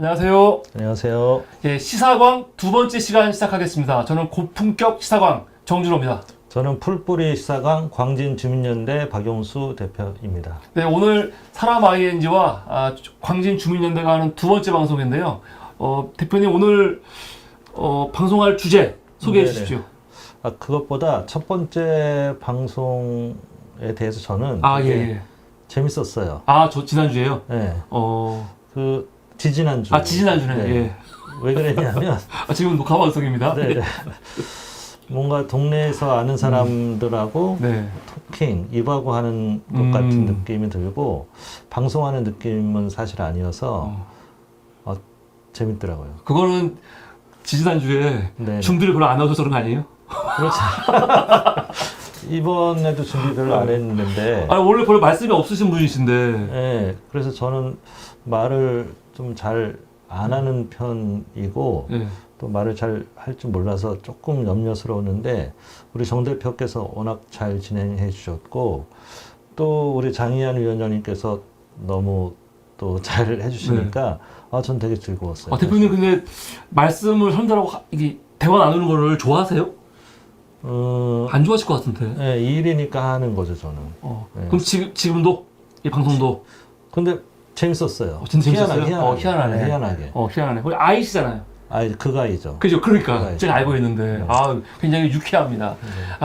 안녕하세요. 안녕하세요. 예, 시사광 두 번째 시간 시작하겠습니다. 저는 고품격 시사광 정준호입니다. 저는 풀뿌리 시사광 광진주민연대 박용수 대표입니다. 네, 오늘 사람 ING와 광진주민연대가 하는 두 번째 방송인데요. 대표님 오늘 방송할 주제 소개해 네네. 주십시오. 그것보다 첫 번째 방송에 대해서 저는 예. 재밌었어요. 저 지난주에요? 네. 지지난주. 지지난주네. 네. 예. 왜 그랬냐면 지금 녹화 방송입니다. 네. 뭔가 동네에서 아는 사람들하고 네. 토킹, 입하고 하는 것 같은 느낌이 들고 방송하는 느낌은 사실 아니어서 재밌더라고요. 그거는 지지난주에 네. 준비를 별로 안 하셔서 그런 거 아니에요? 그렇죠. 이번에도 준비 별로 안 했는데. 원래 별로 말씀이 없으신 분이신데. 네, 그래서 저는 말을 좀 잘 안 하는 편이고, 네. 또 말을 잘 할 줄 몰라서 조금 염려스러웠는데, 우리 정 대표께서 워낙 잘 진행해 주셨고, 또 우리 장희안 위원장님께서 너무 또 잘 해주시니까, 전 되게 즐거웠어요. 대표님 근데 말씀을 사람들하고 이게 대화 나누는 거를 좋아하세요? 안 좋아하실 것 같은데. 네, 이 일이니까 하는 거죠, 저는. 네. 그럼 지금도 이 방송도 근데 재밌었어요. 진짜 재밌었어요? 희한하게. 희한하네. 우리 아이시잖아요. 그 아이죠. 그죠? 그러니까 그 아이죠. 제가 알고 있는데 네. 굉장히 유쾌합니다.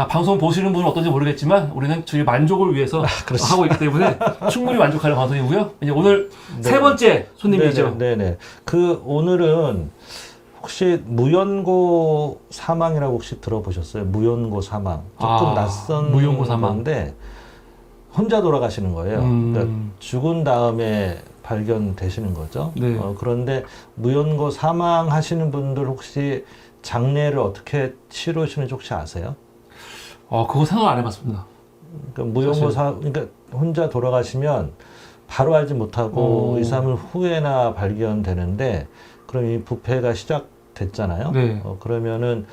방송 보시는 분은 어떤지 모르겠지만 우리는 저희 만족을 위해서 하고 있기 때문에 충분히 만족하는 방송이고요. 이제 오늘 세 번째 손님이죠. 네네. 오늘은 혹시 무연고 사망이라고 혹시 들어보셨어요? 무연고 사망. 조금 낯선 무연고 사망. 건데 혼자 돌아가시는 거예요. 그러니까 죽은 다음에 발견되시는 거죠. 네. 그런데 무연고 사망하시는 분들 혹시 장례를 어떻게 치르시는지 혹시 아세요? 그거 생각 안 해봤습니다. 그러니까 그러니까 혼자 돌아가시면 바로 알지 못하고 2, 3일 후에나 발견되는데, 그럼 이 부패가 시작됐잖아요. 네. 그러면은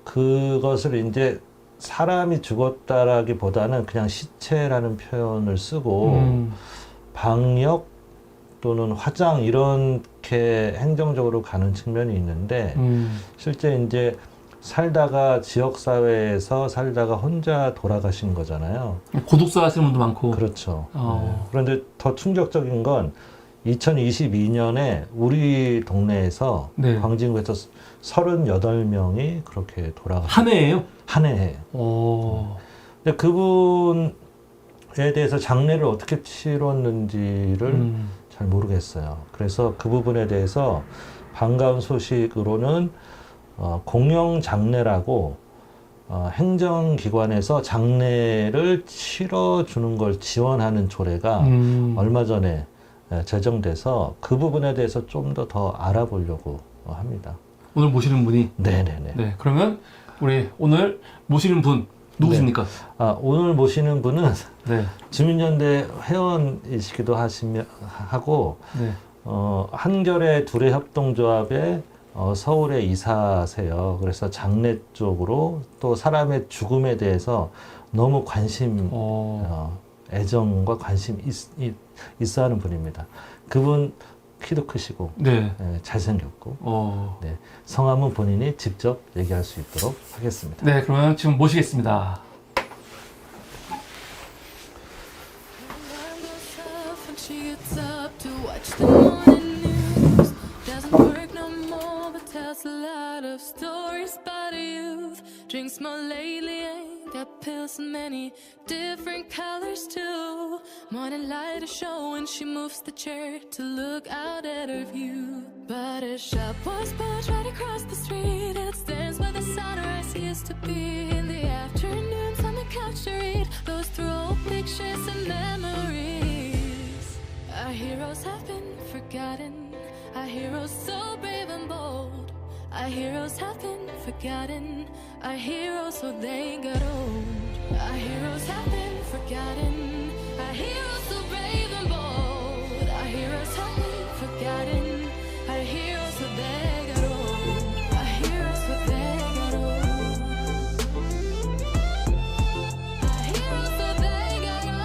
그것을 이제 사람이 죽었다라기보다는 그냥 시체라는 표현을 쓰고 방역 또는 화장 이렇게 행정적으로 가는 측면이 있는데, 실제 이제 지역사회에서 살다가 혼자 돌아가신 거잖아요. 고독사 하시는 분도 많고. 그렇죠. 네. 그런데 더 충격적인 건 2022년에 우리 동네에서 광진구에서 38명이 그렇게 돌아갔어요. 한 해예요? 한 해에. 근데 그분에 대해서 장례를 어떻게 치렀는지를 잘 모르겠어요. 그래서 그 부분에 대해서 반가운 소식으로는 공영 장례라고 행정기관에서 장례를 치러주는 걸 지원하는 조례가 얼마 전에 제정돼서 그 부분에 대해서 좀 더 알아보려고 합니다. 오늘 모시는 분이? 네네네. 네, 그러면 우리 오늘 모시는 분 누구십니까? 오늘 모시는 분은 네. 주민연대 회원이시기도 하고, 한겨레 두레협동조합의 서울에 이사세요. 그래서 장례 쪽으로 또 사람의 죽음에 대해서 너무 애정과 관심 있어 하는 분입니다. 그분 키도 크시고, 잘생겼고, 성함은 본인이 직접 얘기할 수 있도록 하겠습니다. 네, 그러면 지금 모시겠습니다. Drinks more lately, ain't got pills in many different colors too. Morning light is showing, she moves the chair to look out at her view. But a shop was built right across the street, and it stands where the sunrise used to be. In the afternoons on the couch to read, goes through old pictures and memories. Our heroes have been forgotten, our heroes so brave and bold. Our heroes have been forgotten, our heroes so they got old. Our heroes have been forgotten, our heroes so brave and bold. Our heroes have been forgotten, our heroes so they got old. Our heroes so they got old. Our heroes so they got old.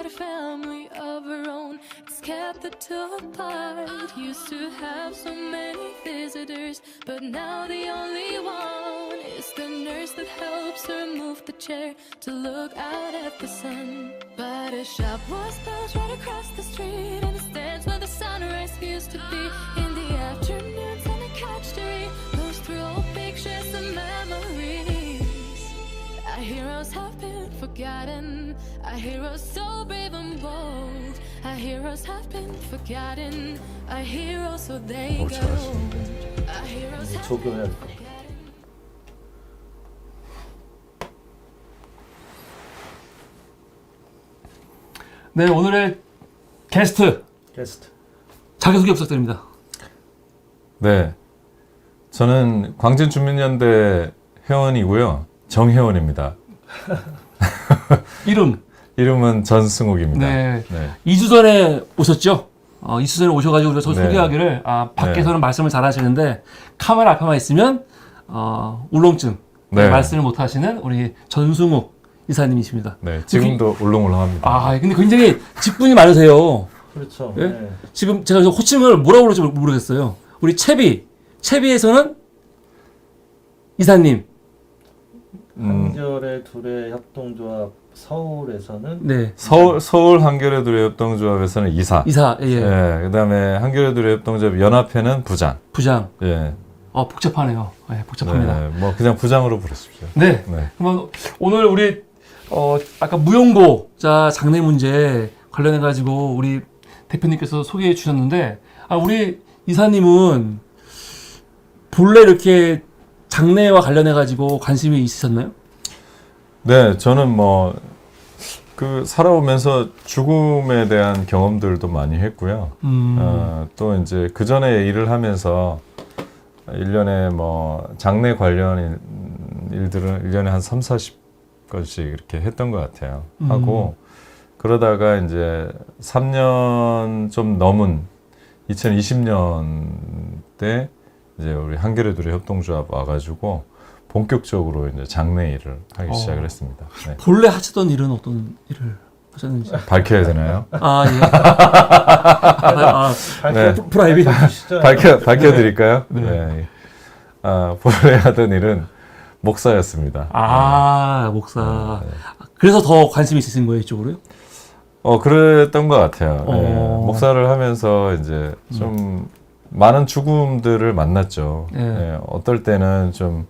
had a family of her own. It's kept the two apart. Used to have so many visitors, but now the only one is the nurse that helps her move the chair to look out at the sun. But a shop was built right across the street, and it stands where the sunrise used to be. In the afternoons on the couch to read, goes through old pictures and memories. Our heroes have been forgotten. Our heroes so brave and bold. Our heroes have been forgotten. Our heroes so they go. Our heroes have 조교해야 been 될 것 같아요. forgotten. 네, 오늘의 게스트 자기소개 부탁드립니다. 네, 저는 광진주민연대 회원이고요. 정회원입니다. 이름은 전승욱입니다. 네. 네. 2주 전에 오셨죠? 2주 전에 오셔가지고 우리가 저 네. 소개하기를 밖에서는 말씀을 잘 하시는데 카메라 앞에만 있으면 울렁증 네. 말씀을 못 하시는 우리 전승욱 이사님이십니다. 네, 지금도 울렁울렁합니다. 근데 굉장히 직분이 많으세요. 그렇죠. 예? 네. 지금 제가 호칭을 뭐라고 부를지 모르겠어요. 우리 채비에서는 이사님. 한겨레 둘의 협동조합 서울에서는 네. 서울 한겨레 둘의 협동조합에서는 이사. 예. 예, 그다음에 한겨레 둘의 협동조합 연합회는 부장. 부장. 예. 복잡하네요. 네, 복잡합니다. 네, 뭐 그냥 부장으로 부르십시오. 네. 네. 그러면 오늘 우리 아까 무용고자 장래 문제 관련해 가지고 우리 대표님께서 소개해 주셨는데 우리 이사님은 본래 이렇게 장래와 관련해 가지고 관심이 있으셨나요? 네, 저는 뭐 살아오면서 죽음에 대한 경험들도 많이 했고요. 또 이제 그 전에 일을 하면서 1년에 뭐 장례 관련 일들은 1년에 한 30-40건씩 이렇게 했던 것 같아요. 하고 그러다가 이제 3년 좀 넘은 2020년 때 이제 우리 한겨레 둘의 협동조합 와가지고 본격적으로 이제 장례 일을 하기 시작을 했습니다. 네. 본래 하시던 일은 어떤 일을 하셨는지 밝혀야 되나요? 예. 네. 프라이빗. 밝혀드릴까요? 네. 네. 본래 하던 일은 목사였습니다. 목사. 그래서 더 관심이 있으신 거예요, 이쪽으로요? 그랬던 것 같아요. 네. 목사를 하면서 이제 좀 많은 죽음들을 만났죠. 네. 어떨 때는 좀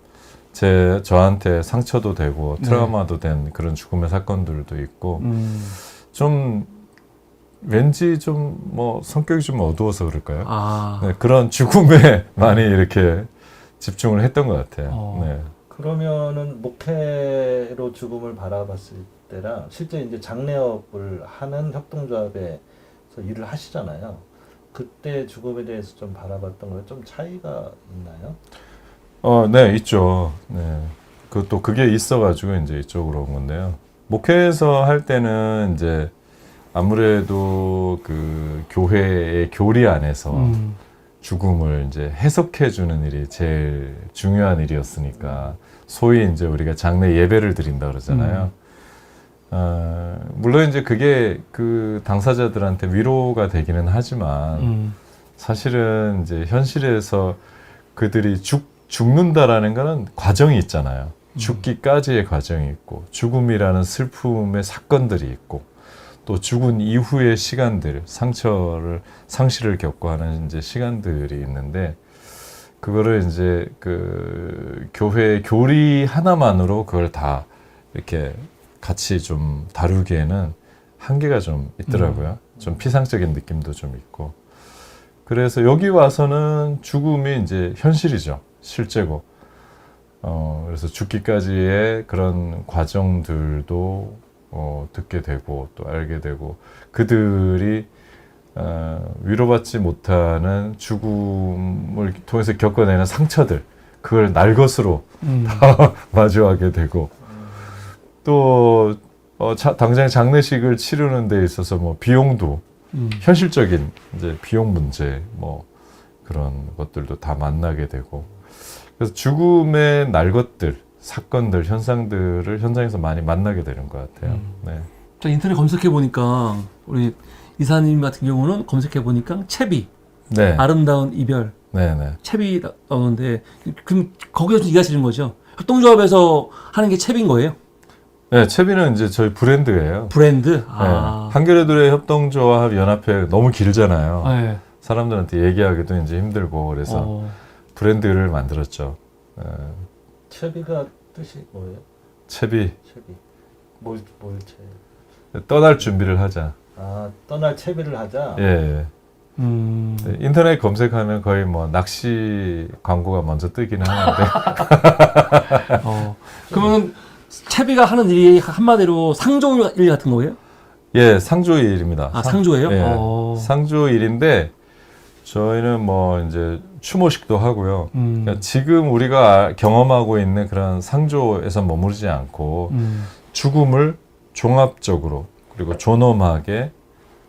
저한테 상처도 되고 트라우마도 된 그런 죽음의 사건들도 있고 좀 왠지 좀 뭐 성격이 좀 어두워서 그럴까요? 네, 그런 죽음에 많이 이렇게 집중을 했던 것 같아요. 네. 그러면은 목회로 죽음을 바라봤을 때랑 실제 이제 장례업을 하는 협동조합에서 일을 하시잖아요. 그때 죽음에 대해서 좀 바라봤던 거에 좀 차이가 있나요? 네, 있죠. 네. 그게 있어가지고 이제 이쪽으로 온 건데요. 목회에서 할 때는 이제 아무래도 그 교회의 교리 안에서 죽음을 이제 해석해주는 일이 제일 중요한 일이었으니까 소위 이제 우리가 장례 예배를 드린다 그러잖아요. 물론 이제 그게 그 당사자들한테 위로가 되기는 하지만 사실은 이제 현실에서 그들이 죽는다라는 거는 과정이 있잖아요. 죽기까지의 과정이 있고 죽음이라는 슬픔의 사건들이 있고 또 죽은 이후의 시간들, 상실을 겪고 하는 이제 시간들이 있는데 그거를 이제 그 교회의 교리 하나만으로 그걸 다 이렇게 같이 좀 다루기에는 한계가 좀 있더라고요. 좀 피상적인 느낌도 좀 있고. 그래서 여기 와서는 죽음이 이제 현실이죠. 실제고. 그래서 죽기까지의 그런 과정들도 듣게 되고 또 알게 되고 그들이 위로받지 못하는 죽음을 통해서 겪어내는 상처들 그걸 날 것으로 다 마주하게 되고 또 당장 장례식을 치르는 데 있어서 뭐 비용도 현실적인 이제 비용 문제 뭐 그런 것들도 다 만나게 되고 그래서 죽음의 날 것들 사건들 현상들을 현장에서 많이 만나게 되는 것 같아요. 네. 저 인터넷 검색해 보니까 우리 이사님 같은 경우는 검색해 보니까 채비 네. 아름다운 이별 네네. 채비 나오는데 그럼 거기서 좀 일하시는 거죠? 협동조합에서 하는 게 채비인 거예요? 네, 채비는 이제 저희 브랜드예요. 브랜드? 네. 한겨레들의 협동조합 연합회 너무 길잖아요. 네. 사람들한테 얘기하기도 이제 힘들고 그래서 브랜드를 만들었죠. 네. 채비가 뜻이 뭐예요? 채비. 채비. 뭘 채? 떠날 준비를 하자. 아, 떠날 채비를 하자. 예. 네, 인터넷 검색하면 거의 뭐 낚시 광고가 먼저 뜨기는 하는데. 그러면 채비가 하는 일이 한마디로 상조 일 같은 거예요? 예, 상조일입니다. 아, 상조예요? 예, 상조일인데 저희는 뭐 이제 추모식도 하고요. 그러니까 지금 우리가 경험하고 있는 그런 상조에서 머무르지 않고 죽음을 종합적으로 그리고 존엄하게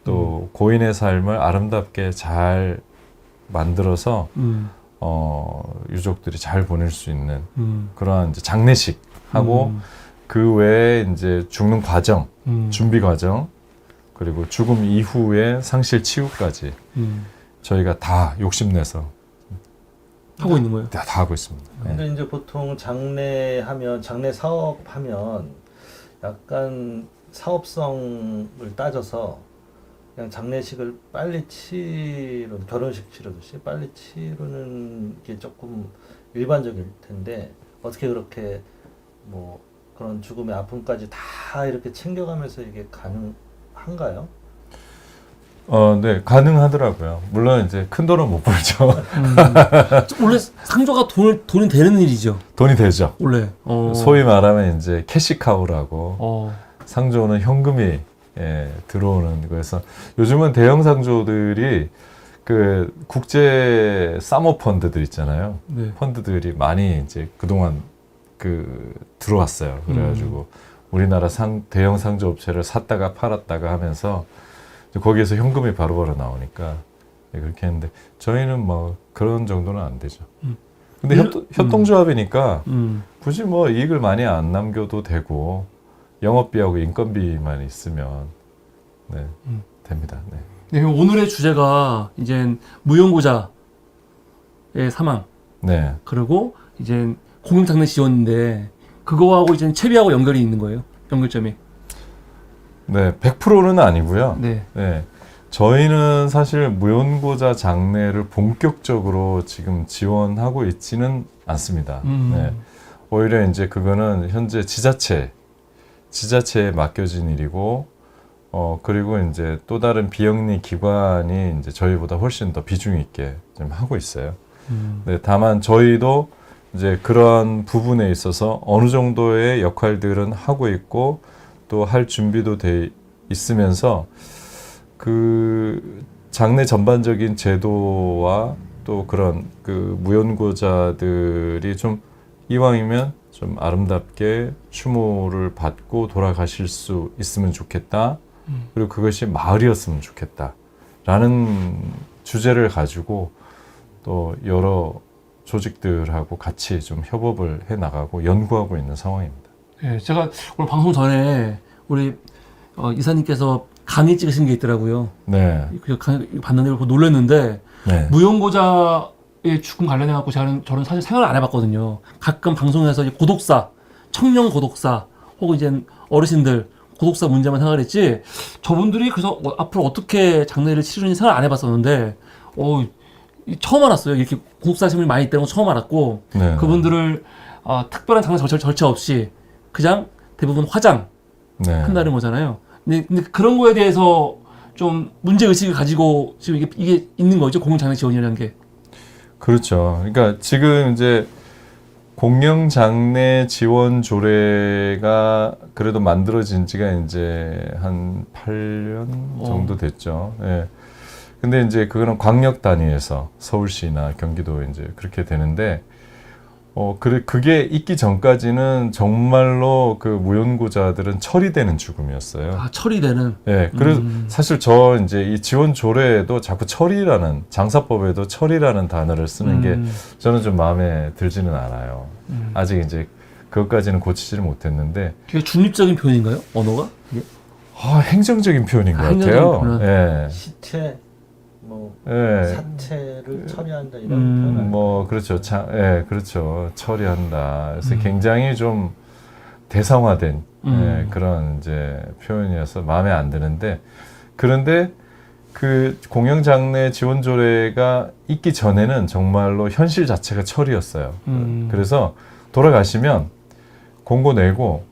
또 고인의 삶을 아름답게 잘 만들어서 유족들이 잘 보낼 수 있는 그러한 이제 장례식 하고 그 외에 이제 죽는 과정, 준비 과정 그리고 죽음 이후의 상실 치유까지 저희가 다 욕심내서 하고 있는 거예요? 다 하고 있습니다. 근데 이제 보통 장례 사업하면 약간 사업성을 따져서 그냥 장례식을 빨리 결혼식 치르듯이 빨리 치르는 게 조금 일반적일 텐데 어떻게 그렇게 뭐 그런 죽음의 아픔까지 다 이렇게 챙겨가면서 이게 가능한가요? 네, 가능하더라고요. 물론 이제 큰 돈은 못 벌죠. 원래 상조가 돈이 되는 일이죠. 돈이 되죠. 원래. 소위 말하면 이제 캐시카우라고 상조는 현금이 들어오는 거에서 요즘은 대형 상조들이 그 국제 사모펀드들 있잖아요. 네. 펀드들이 많이 이제 그동안 들어왔어요. 그래가지고 우리나라 대형 상조 업체를 샀다가 팔았다가 하면서 거기에서 현금이 바로바로 나오니까 그렇게 했는데 저희는 뭐 그런 정도는 안 되죠. 근데 협동조합이니까 굳이 뭐 이익을 많이 안 남겨도 되고 영업비하고 인건비만 있으면 됩니다. 네. 네, 그럼 오늘의 주제가 이제 무용고자의 사망. 네. 그리고 이제 공영장례 지원인데 그거하고 이제 채비하고 연결이 있는 거예요. 연결점이. 네, 100%는 아니고요. 네. 네. 저희는 사실 무연고자 장례를 본격적으로 지금 지원하고 있지는 않습니다. 네. 오히려 이제 그거는 현재 지자체에 맡겨진 일이고, 그리고 이제 또 다른 비영리 기관이 이제 저희보다 훨씬 더 비중 있게 좀 하고 있어요. 네, 다만 저희도 이제 그러한 부분에 있어서 어느 정도의 역할들은 하고 있고, 또 할 준비도 돼 있으면서 그 장례 전반적인 제도와 또 그런 그 무연고자들이 좀 이왕이면 좀 아름답게 추모를 받고 돌아가실 수 있으면 좋겠다. 그리고 그것이 마을이었으면 좋겠다. 라는 주제를 가지고 또 여러 조직들하고 같이 좀 협업을 해 나가고 연구하고 있는 상황입니다. 네, 제가 오늘 방송 전에 우리 이사님께서 강의 찍으신 게 있더라고요. 네. 그 강의 봤는데 보고 놀랐는데 네. 무용고자의 죽음 관련해 갖고 저는 사실 생각을 안 해봤거든요. 가끔 방송에서 이제 고독사, 청년 고독사 혹은 이제 어르신들 고독사 문제만 생각했지 저분들이 그래서 앞으로 어떻게 장례를 치르는지 생각 안 해봤었는데 처음 알았어요. 이렇게 고독사 시민이 많이 있다는 거 처음 알았고 네. 그분들을 특별한 장례 절차 없이 그냥 대부분 화장 네. 한다는 거잖아요. 근데 그런 거에 대해서 좀 문제 의식을 가지고 지금 이게 있는 거죠. 공영장례 지원이라는 게. 그렇죠. 그러니까 지금 이제 공영장례 지원 조례가 그래도 만들어진 지가 이제 한 8년 정도 됐죠. 예. 근데 이제 그거는 광역 단위에서 서울시나 경기도 이제 그렇게 되는데 그게 있기 전까지는 정말로 그 무연고자들은 처리되는 죽음이었어요. 처리되는. 예. 그래서 사실 저 이제 이 지원 조례에도 자꾸 처리라는 장사법에도 처리라는 단어를 쓰는 게 저는 좀 마음에 들지는 않아요. 아직 이제 그것까지는 고치지를 못했는데. 되게 중립적인 표현인가요? 언어가? 이게? 행정적인 표현인 것 행정적인 같아요. 표현. 예. 시체, 뭐 예. 사체를 처리한다 이런 표현. 뭐 그렇죠. 그렇죠. 처리한다. 그래서 음. 굉장히 좀 대상화된 음. 그런 이제 표현이어서 마음에 안 드는데, 그런데 그 공영장례 지원조례가 있기 전에는 정말로 현실 자체가 철이었어요. 그래서 돌아가시면 공고 내고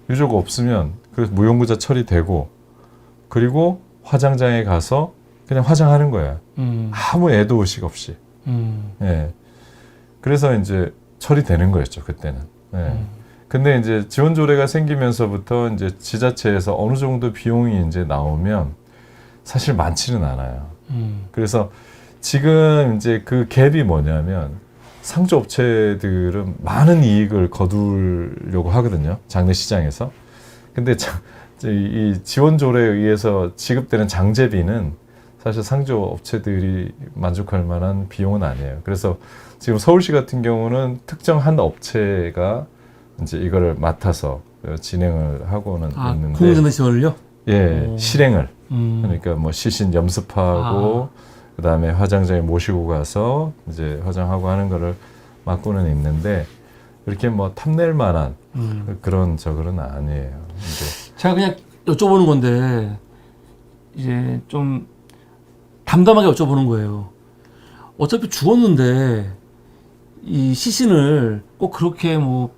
유족 없으면 그래서 무용구자 처리되고, 그리고 화장장에 가서 그냥 화장하는 거야. 아무 애도 의식 없이. 예. 그래서 이제 처리되는 거였죠, 그때는. 예. 근데 이제 지원조례가 생기면서부터 이제 지자체에서 어느 정도 비용이 이제 나오면 사실 많지는 않아요. 그래서 지금 이제 그 갭이 뭐냐면, 상조업체들은 많은 이익을 거두려고 하거든요, 장례 시장에서. 근데 이 지원조례에 의해서 지급되는 장제비는 사실 상조업체들이 만족할 만한 비용은 아니에요. 그래서 지금 서울시 같은 경우는 특정 한 업체가 이제 이거를 맡아서 진행을 하고는 있는데, 공공장례 지원을요? 예, 오. 실행을. 음. 그러니까 뭐 시신 염습하고 그다음에 화장장에 모시고 가서 이제 화장하고 하는 거를 맡고는 있는데, 이렇게 뭐 탐낼 만한 그런 저거는 아니에요. 이제 제가 그냥 여쭤보는 건데, 이제 좀 담담하게 여쭤보는 거예요. 어차피 죽었는데 이 시신을 꼭 그렇게 뭐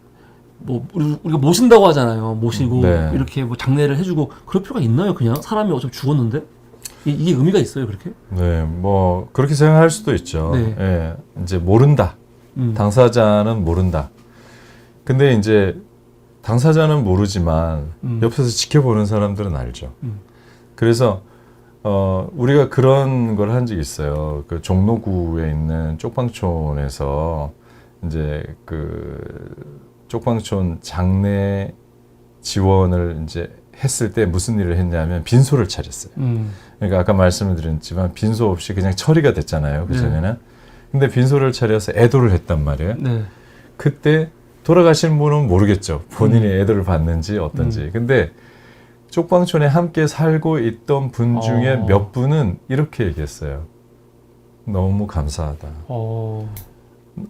우리가 모신다고 하잖아요. 모시고 네. 이렇게 뭐 장례를 해주고 그럴 필요가 있나요? 그냥 사람이 어차피 죽었는데 이게 의미가 있어요, 그렇게? 네, 뭐 그렇게 생각할 수도 있죠. 네. 예, 이제 모른다. 당사자는 모른다. 근데 이제 당사자는 모르지만 옆에서 지켜보는 사람들은 알죠. 그래서 우리가 그런 걸 한 적이 있어요. 그 종로구에 있는 쪽방촌에서 이제 그 쪽방촌 장례 지원을 이제 했을 때 무슨 일을 했냐면 빈소를 차렸어요. 그러니까 아까 말씀을 드렸지만 빈소 없이 그냥 처리가 됐잖아요, 그 전에는. 근데 빈소를 차려서 애도를 했단 말이에요. 네. 그때 돌아가신 분은 모르겠죠, 본인이 애도를 받는지 어떤지. 근데 쪽방촌에 함께 살고 있던 분 중에 몇 분은 이렇게 얘기했어요. 너무 감사하다.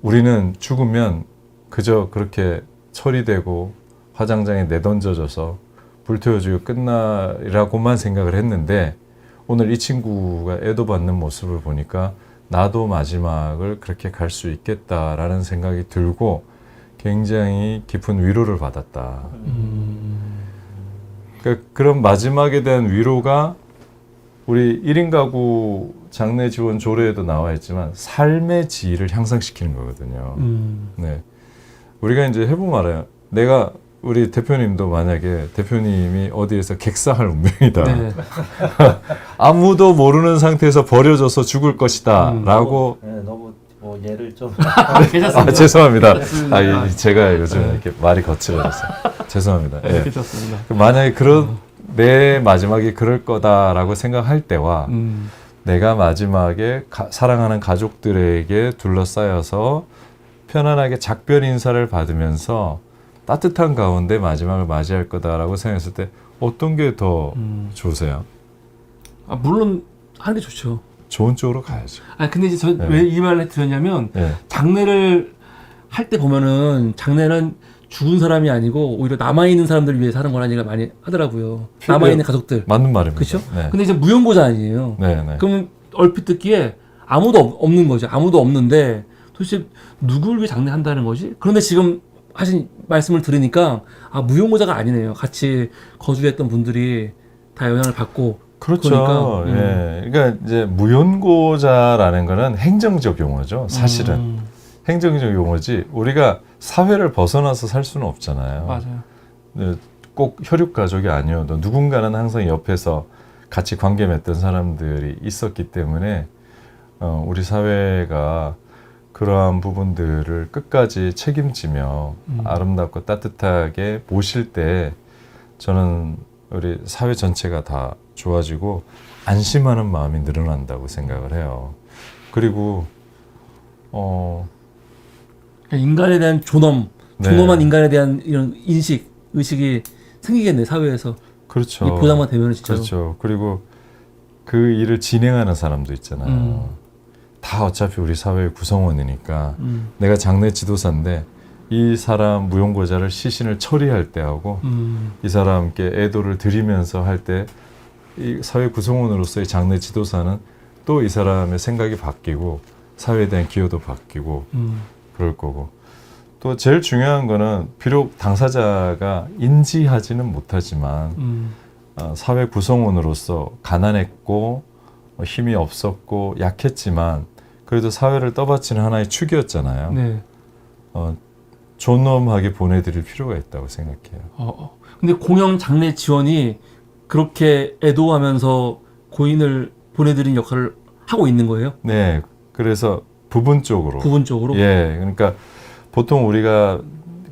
우리는 죽으면 그저 그렇게 처리되고 화장장에 내던져져서 불태워주고 끝나라고만 생각을 했는데, 오늘 이 친구가 애도받는 모습을 보니까 나도 마지막을 그렇게 갈 수 있겠다라는 생각이 들고 굉장히 깊은 위로를 받았다. 그러니까 그런 마지막에 대한 위로가 우리 1인 가구 장례 지원 조례에도 나와 있지만 삶의 질을 향상시키는 거거든요. 네. 우리가 이제 해보면 알아요. 우리 대표님도 만약에 대표님이 어디에서 객사할 운명이다. 네. 아무도 모르는 상태에서 버려져서 죽을 것이다. 라고. 네, 너무 뭐 예를 좀 괜찮습니다. 죄송합니다. 제가 요즘 이렇게 말이 거칠어졌어요. 죄송합니다. 예. 괜찮습니다. 만약에 내 마지막이 그럴 거다라고 생각할 때와 내가 마지막에 사랑하는 가족들에게 둘러싸여서 편안하게 작별 인사를 받으면서 따뜻한 가운데 마지막을 맞이할 거다라고 생각했을 때 어떤 게 더 좋으세요? 물론 하는 게 좋죠. 좋은 쪽으로 가야죠. 근데 이제 왜 이 말을 드렸냐면, 네. 장례를 할 때 보면은 장례는 죽은 사람이 아니고 오히려 남아있는 사람들을 위해서 하는 거라는 얘기를 많이 하더라고요. 남아있는 가족들. 맞는 말입니다. 그렇죠? 네. 근데 이제 무용고자 아니에요. 네. 그럼 얼핏 듣기에 아무도 없는 거죠. 아무도 없는데 도대체 누굴 위해 장례한다는 거지? 그런데 지금 하신 말씀을 들으니까 무용고자가 아니네요. 같이 거주했던 분들이 다 영향을 받고. 그렇죠. 그러니까, 예. 그러니까 이제 무연고자라는 거는 행정적 용어죠. 사실은. 행정적 용어지 우리가 사회를 벗어나서 살 수는 없잖아요. 맞아요. 꼭 혈육 가족이 아니어도 누군가는 항상 옆에서 같이 관계 맺던 사람들이 있었기 때문에 우리 사회가 그러한 부분들을 끝까지 책임지며 아름답고 따뜻하게 모실 때 저는 우리 사회 전체가 다 좋아지고 안심하는 마음이 늘어난다고 생각을 해요. 그리고 인간에 대한 존엄한 인간에 대한 이런 의식이 생기겠네, 사회에서. 그렇죠. 이 보장만 되면 진짜. 그렇죠. 그리고 그 일을 진행하는 사람도 있잖아요. 다 어차피 우리 사회의 구성원이니까 내가 장례 지도사인데 이 사람 무용고자를 시신을 처리할 때하고 이 사람께 애도를 드리면서 할 때 이 사회 구성원으로서의 장례 지도사는 또 이 사람의 생각이 바뀌고 사회에 대한 기여도 바뀌고 그럴 거고 또 제일 중요한 거는 비록 당사자가 인지하지는 못하지만 사회 구성원으로서 가난했고 힘이 없었고 약했지만 그래도 사회를 떠받치는 하나의 축이었잖아요. 네. 존엄하게 보내드릴 필요가 있다고 생각해요. 근데 공영 장례 지원이 그렇게 애도하면서 고인을 보내드린 역할을 하고 있는 거예요? 네, 그래서 부분적으로. 부분적으로? 예, 그러니까 보통 우리가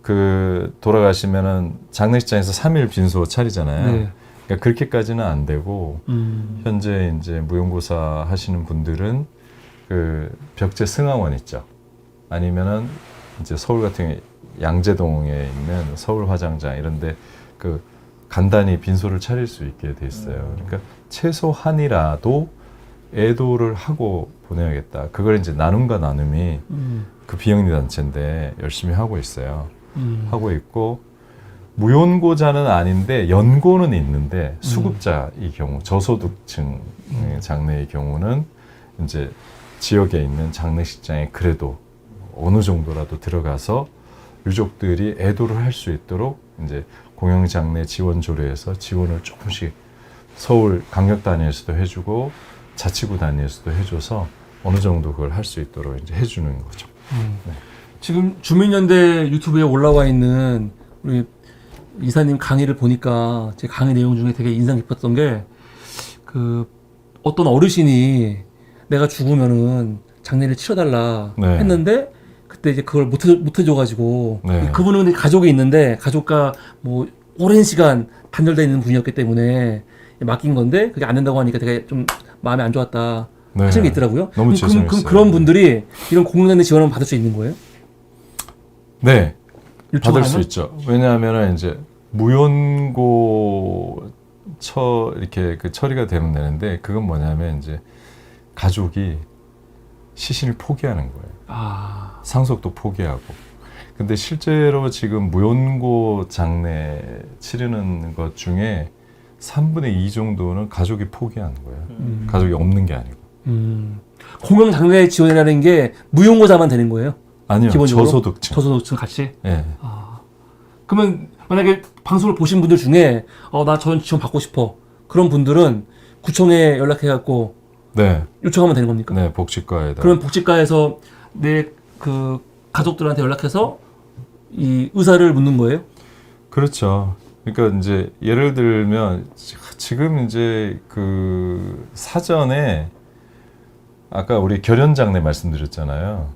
그 돌아가시면은 장례식장에서 3일 빈소 차리잖아요. 네. 그러니까 그렇게까지는 안 되고 현재 이제 무용고사 하시는 분들은 그 벽제 승하원 있죠. 아니면은 이제 서울 같은 경우에 양재동에 있는 서울 화장장 이런데 그 간단히 빈소를 차릴 수 있게 돼 있어요. 그러니까 최소한이라도 애도를 하고 보내야겠다. 그걸 이제 나눔과 나눔이 그 비영리 단체인데 열심히 하고 있어요. 하고 있고 무연고자는 아닌데 연고는 있는데 수급자의 경우 저소득층 장례의 경우는 이제 지역에 있는 장례식장에 그래도 어느 정도라도 들어가서 유족들이 애도를 할 수 있도록 이제 공영장례 지원 조례에서 지원을 조금씩 서울 강력 단위에서도 해주고 자치구 단위에서도 해줘서 어느 정도 그걸 할 수 있도록 이제 해주는 거죠. 네. 지금 주민연대 유튜브에 올라와 있는 우리 이사님 강의를 보니까 제 강의 내용 중에 되게 인상 깊었던 게 그 어떤 어르신이 내가 죽으면은 장례를 치러달라 네. 했는데 그때 이제 그걸 못 해줘가지고 네. 그분은 근데 가족이 있는데 가족과 뭐 오랜 시간 단절되어 있는 분이었기 때문에 맡긴 건데 그게 안 된다고 하니까 되게 좀 마음이 안 좋았다 네. 하시는 게 있더라고요. 너무 죄송했어요. 그런 분들이 이런 공공장례 지원을 받을 수 있는 거예요? 네, 받을 수 요청하면? 있죠. 왜냐하면 이제 무연고 이렇게 그 처리가 되면 되는데 그건 뭐냐면 이제 가족이 시신을 포기하는 거예요. 아, 상속도 포기하고. 근데 실제로 지금 무연고 장례 치르는 것 중에 3분의 2 정도는 가족이 포기하는 거예요. 가족이 없는 게 아니고. 공영장례 지원이라는 게 무용고자만 되는 거예요? 아니요, 기본적으로? 저소득층. 저소득층 같이? 예. 그러면 만약에 방송을 보신 분들 중에 나 저런 지원 받고 싶어 그런 분들은 구청에 연락해갖고 네, 요청하면 되는 겁니까? 네, 복지과에다. 그럼 복지과에서 내 그 가족들한테 연락해서 이 의사를 묻는 거예요? 그렇죠. 그러니까 이제 예를 들면 지금 이제 그 사전에 아까 우리 결연장례 말씀드렸잖아요.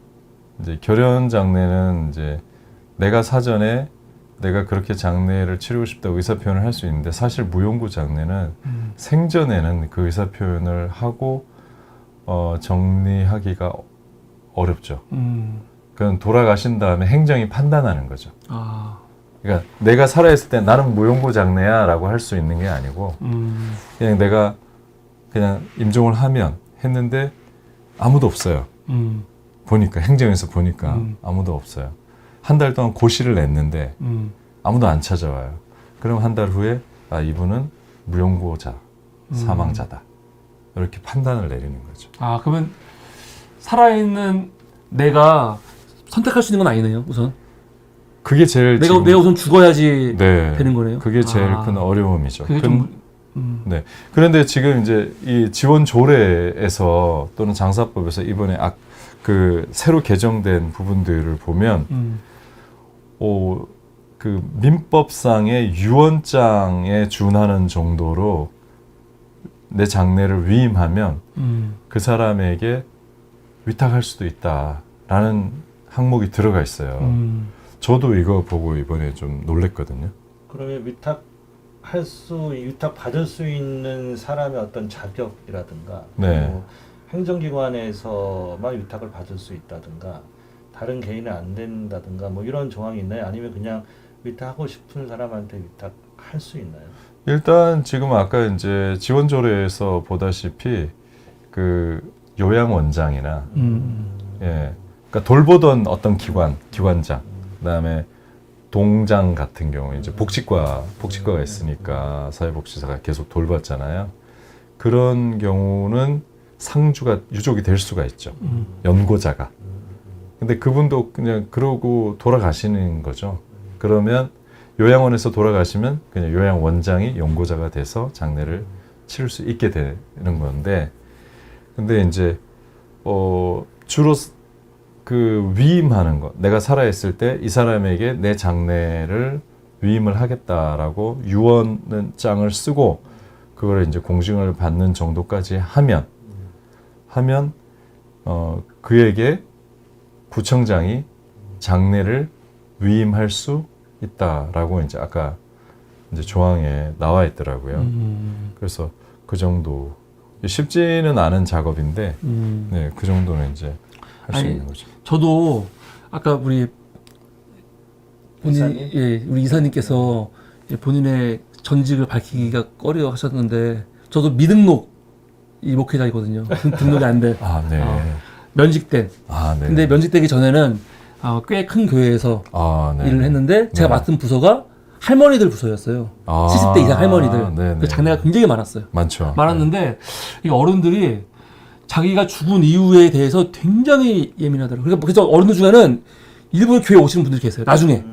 이제 결연장례는 이제 내가 사전에 내가 그렇게 장례를 치르고 싶다고 의사 표현을 할 수 있는데 사실 무용고 장례는 생전에는 그 의사 표현을 하고 정리하기가 어렵죠. 그건 돌아가신 다음에 행정이 판단하는 거죠. 아, 그러니까 내가 살아있을 때 나는 무용고 장례야라고 할 수 있는 게 아니고 그냥 내가 그냥 임종을 했는데 아무도 없어요. 보니까 행정에서 보니까 아무도 없어요. 한 달 동안 고시를 냈는데 아무도 안 찾아와요. 그럼 한 달 후에 이분은 무용고자 사망자다 이렇게 판단을 내리는 거죠. 아 그러면 살아있는 내가 선택할 수 있는 건 아니네요. 우선 그게 제일 내가 우선 죽어야지 네, 되는 거네요. 그게 제일 큰 어려움이죠. 그게 좀 네. 그런데 지금 이제 이 지원 조례에서 또는 장사법에서 이번에 그 새로 개정된 부분들을 보면 그 민법상의 유언장에 준하는 정도로 내 장례를 위임하면 그 사람에게 위탁할 수도 있다라는 항목이 들어가 있어요. 저도 이거 보고 이번에 좀 놀랬거든요. 그러면 위탁 받을 수 있는 사람의 어떤 자격이라든가, 네. 뭐 행정기관에서만 위탁을 받을 수 있다든가, 다른 개인은 안 된다든가, 뭐 이런 조항이 있나요? 아니면 그냥 위탁하고 싶은 사람한테 위탁할 할 수 있나요? 일단 지금 아까 이제 지원조례에서 보다시피 그 요양 원장이나 예, 그러니까 돌보던 어떤 기관장, 그다음에 동장 같은 경우 이제 복지과가 있으니까 사회복지사가 계속 돌봤잖아요. 그런 경우는 상주가 유족이 될 수가 있죠. 연고자가. 근데 그분도 그냥 그러고 돌아가시는 거죠. 그러면 요양원에서 돌아가시면 그냥 요양 원장이 연고자가 돼서 장례를 치를 수 있게 되는 건데, 근데 이제 주로 그 위임하는 것, 내가 살아있을 때 이 사람에게 내 장례를 위임을 하겠다라고 유언장을 쓰고 그걸 이제 공증을 받는 정도까지 하면 그에게 구청장이 장례를 위임할 수 있다라고 이제 아까 이제 조항에 나와 있더라고요. 그래서 그 정도 쉽지는 않은 작업인데, 네, 그 정도는 이제 할 수 있는 거죠. 저도 아까 우리 우리 이사님께서 본인의 전직을 밝히기가 꺼려 하셨는데, 저도 미등록 이 목회자이거든요. 등록이 안 돼. 아, 네. 면직된. 네. 근데 면직되기 전에는 꽤 큰 교회에서 네. 일을 했는데, 제가 맡은 부서가 할머니들 부서였어요. 70대 이상 할머니들. 네. 장례가 굉장히 많았어요. 많았는데 이 어른들이 자기가 죽은 이유에 대해서 굉장히 예민하더라고요. 그래서 어른들 중에는 일부 교회 오시는 분들이 계세요. 나중에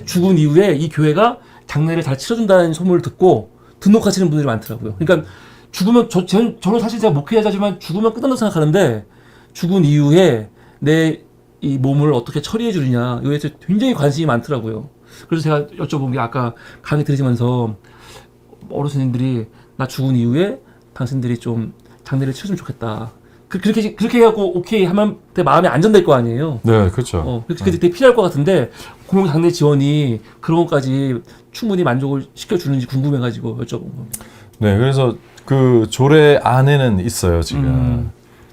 죽은 이후에 이 교회가 장례를 잘 치러준다는 소문을 듣고 등록하시는 분들이 많더라고요. 그러니까 죽으면 저는 사실 제가 목회자지만 죽으면 끝난다고 생각하는데, 죽은 이후에 내 이 몸을 어떻게 처리해 주느냐 이거에 굉장히 관심이 많더라고요. 그래서 제가 여쭤본 게, 아까 강의 들으시면서 어르신들이 나 죽은 이후에 당신들이 좀 장례를 치러주면 좋겠다. 그렇게 해갖고 오케이 하면 내 마음이 안정될 거 아니에요. 네, 그렇죠. 그게 되게 필요할 것 같은데, 공공 장례 지원이 그런 것까지 충분히 만족을 시켜주는지 궁금해가지고 여쭤본 겁니다. 네, 그래서 그 조례 안에는 있어요 지금.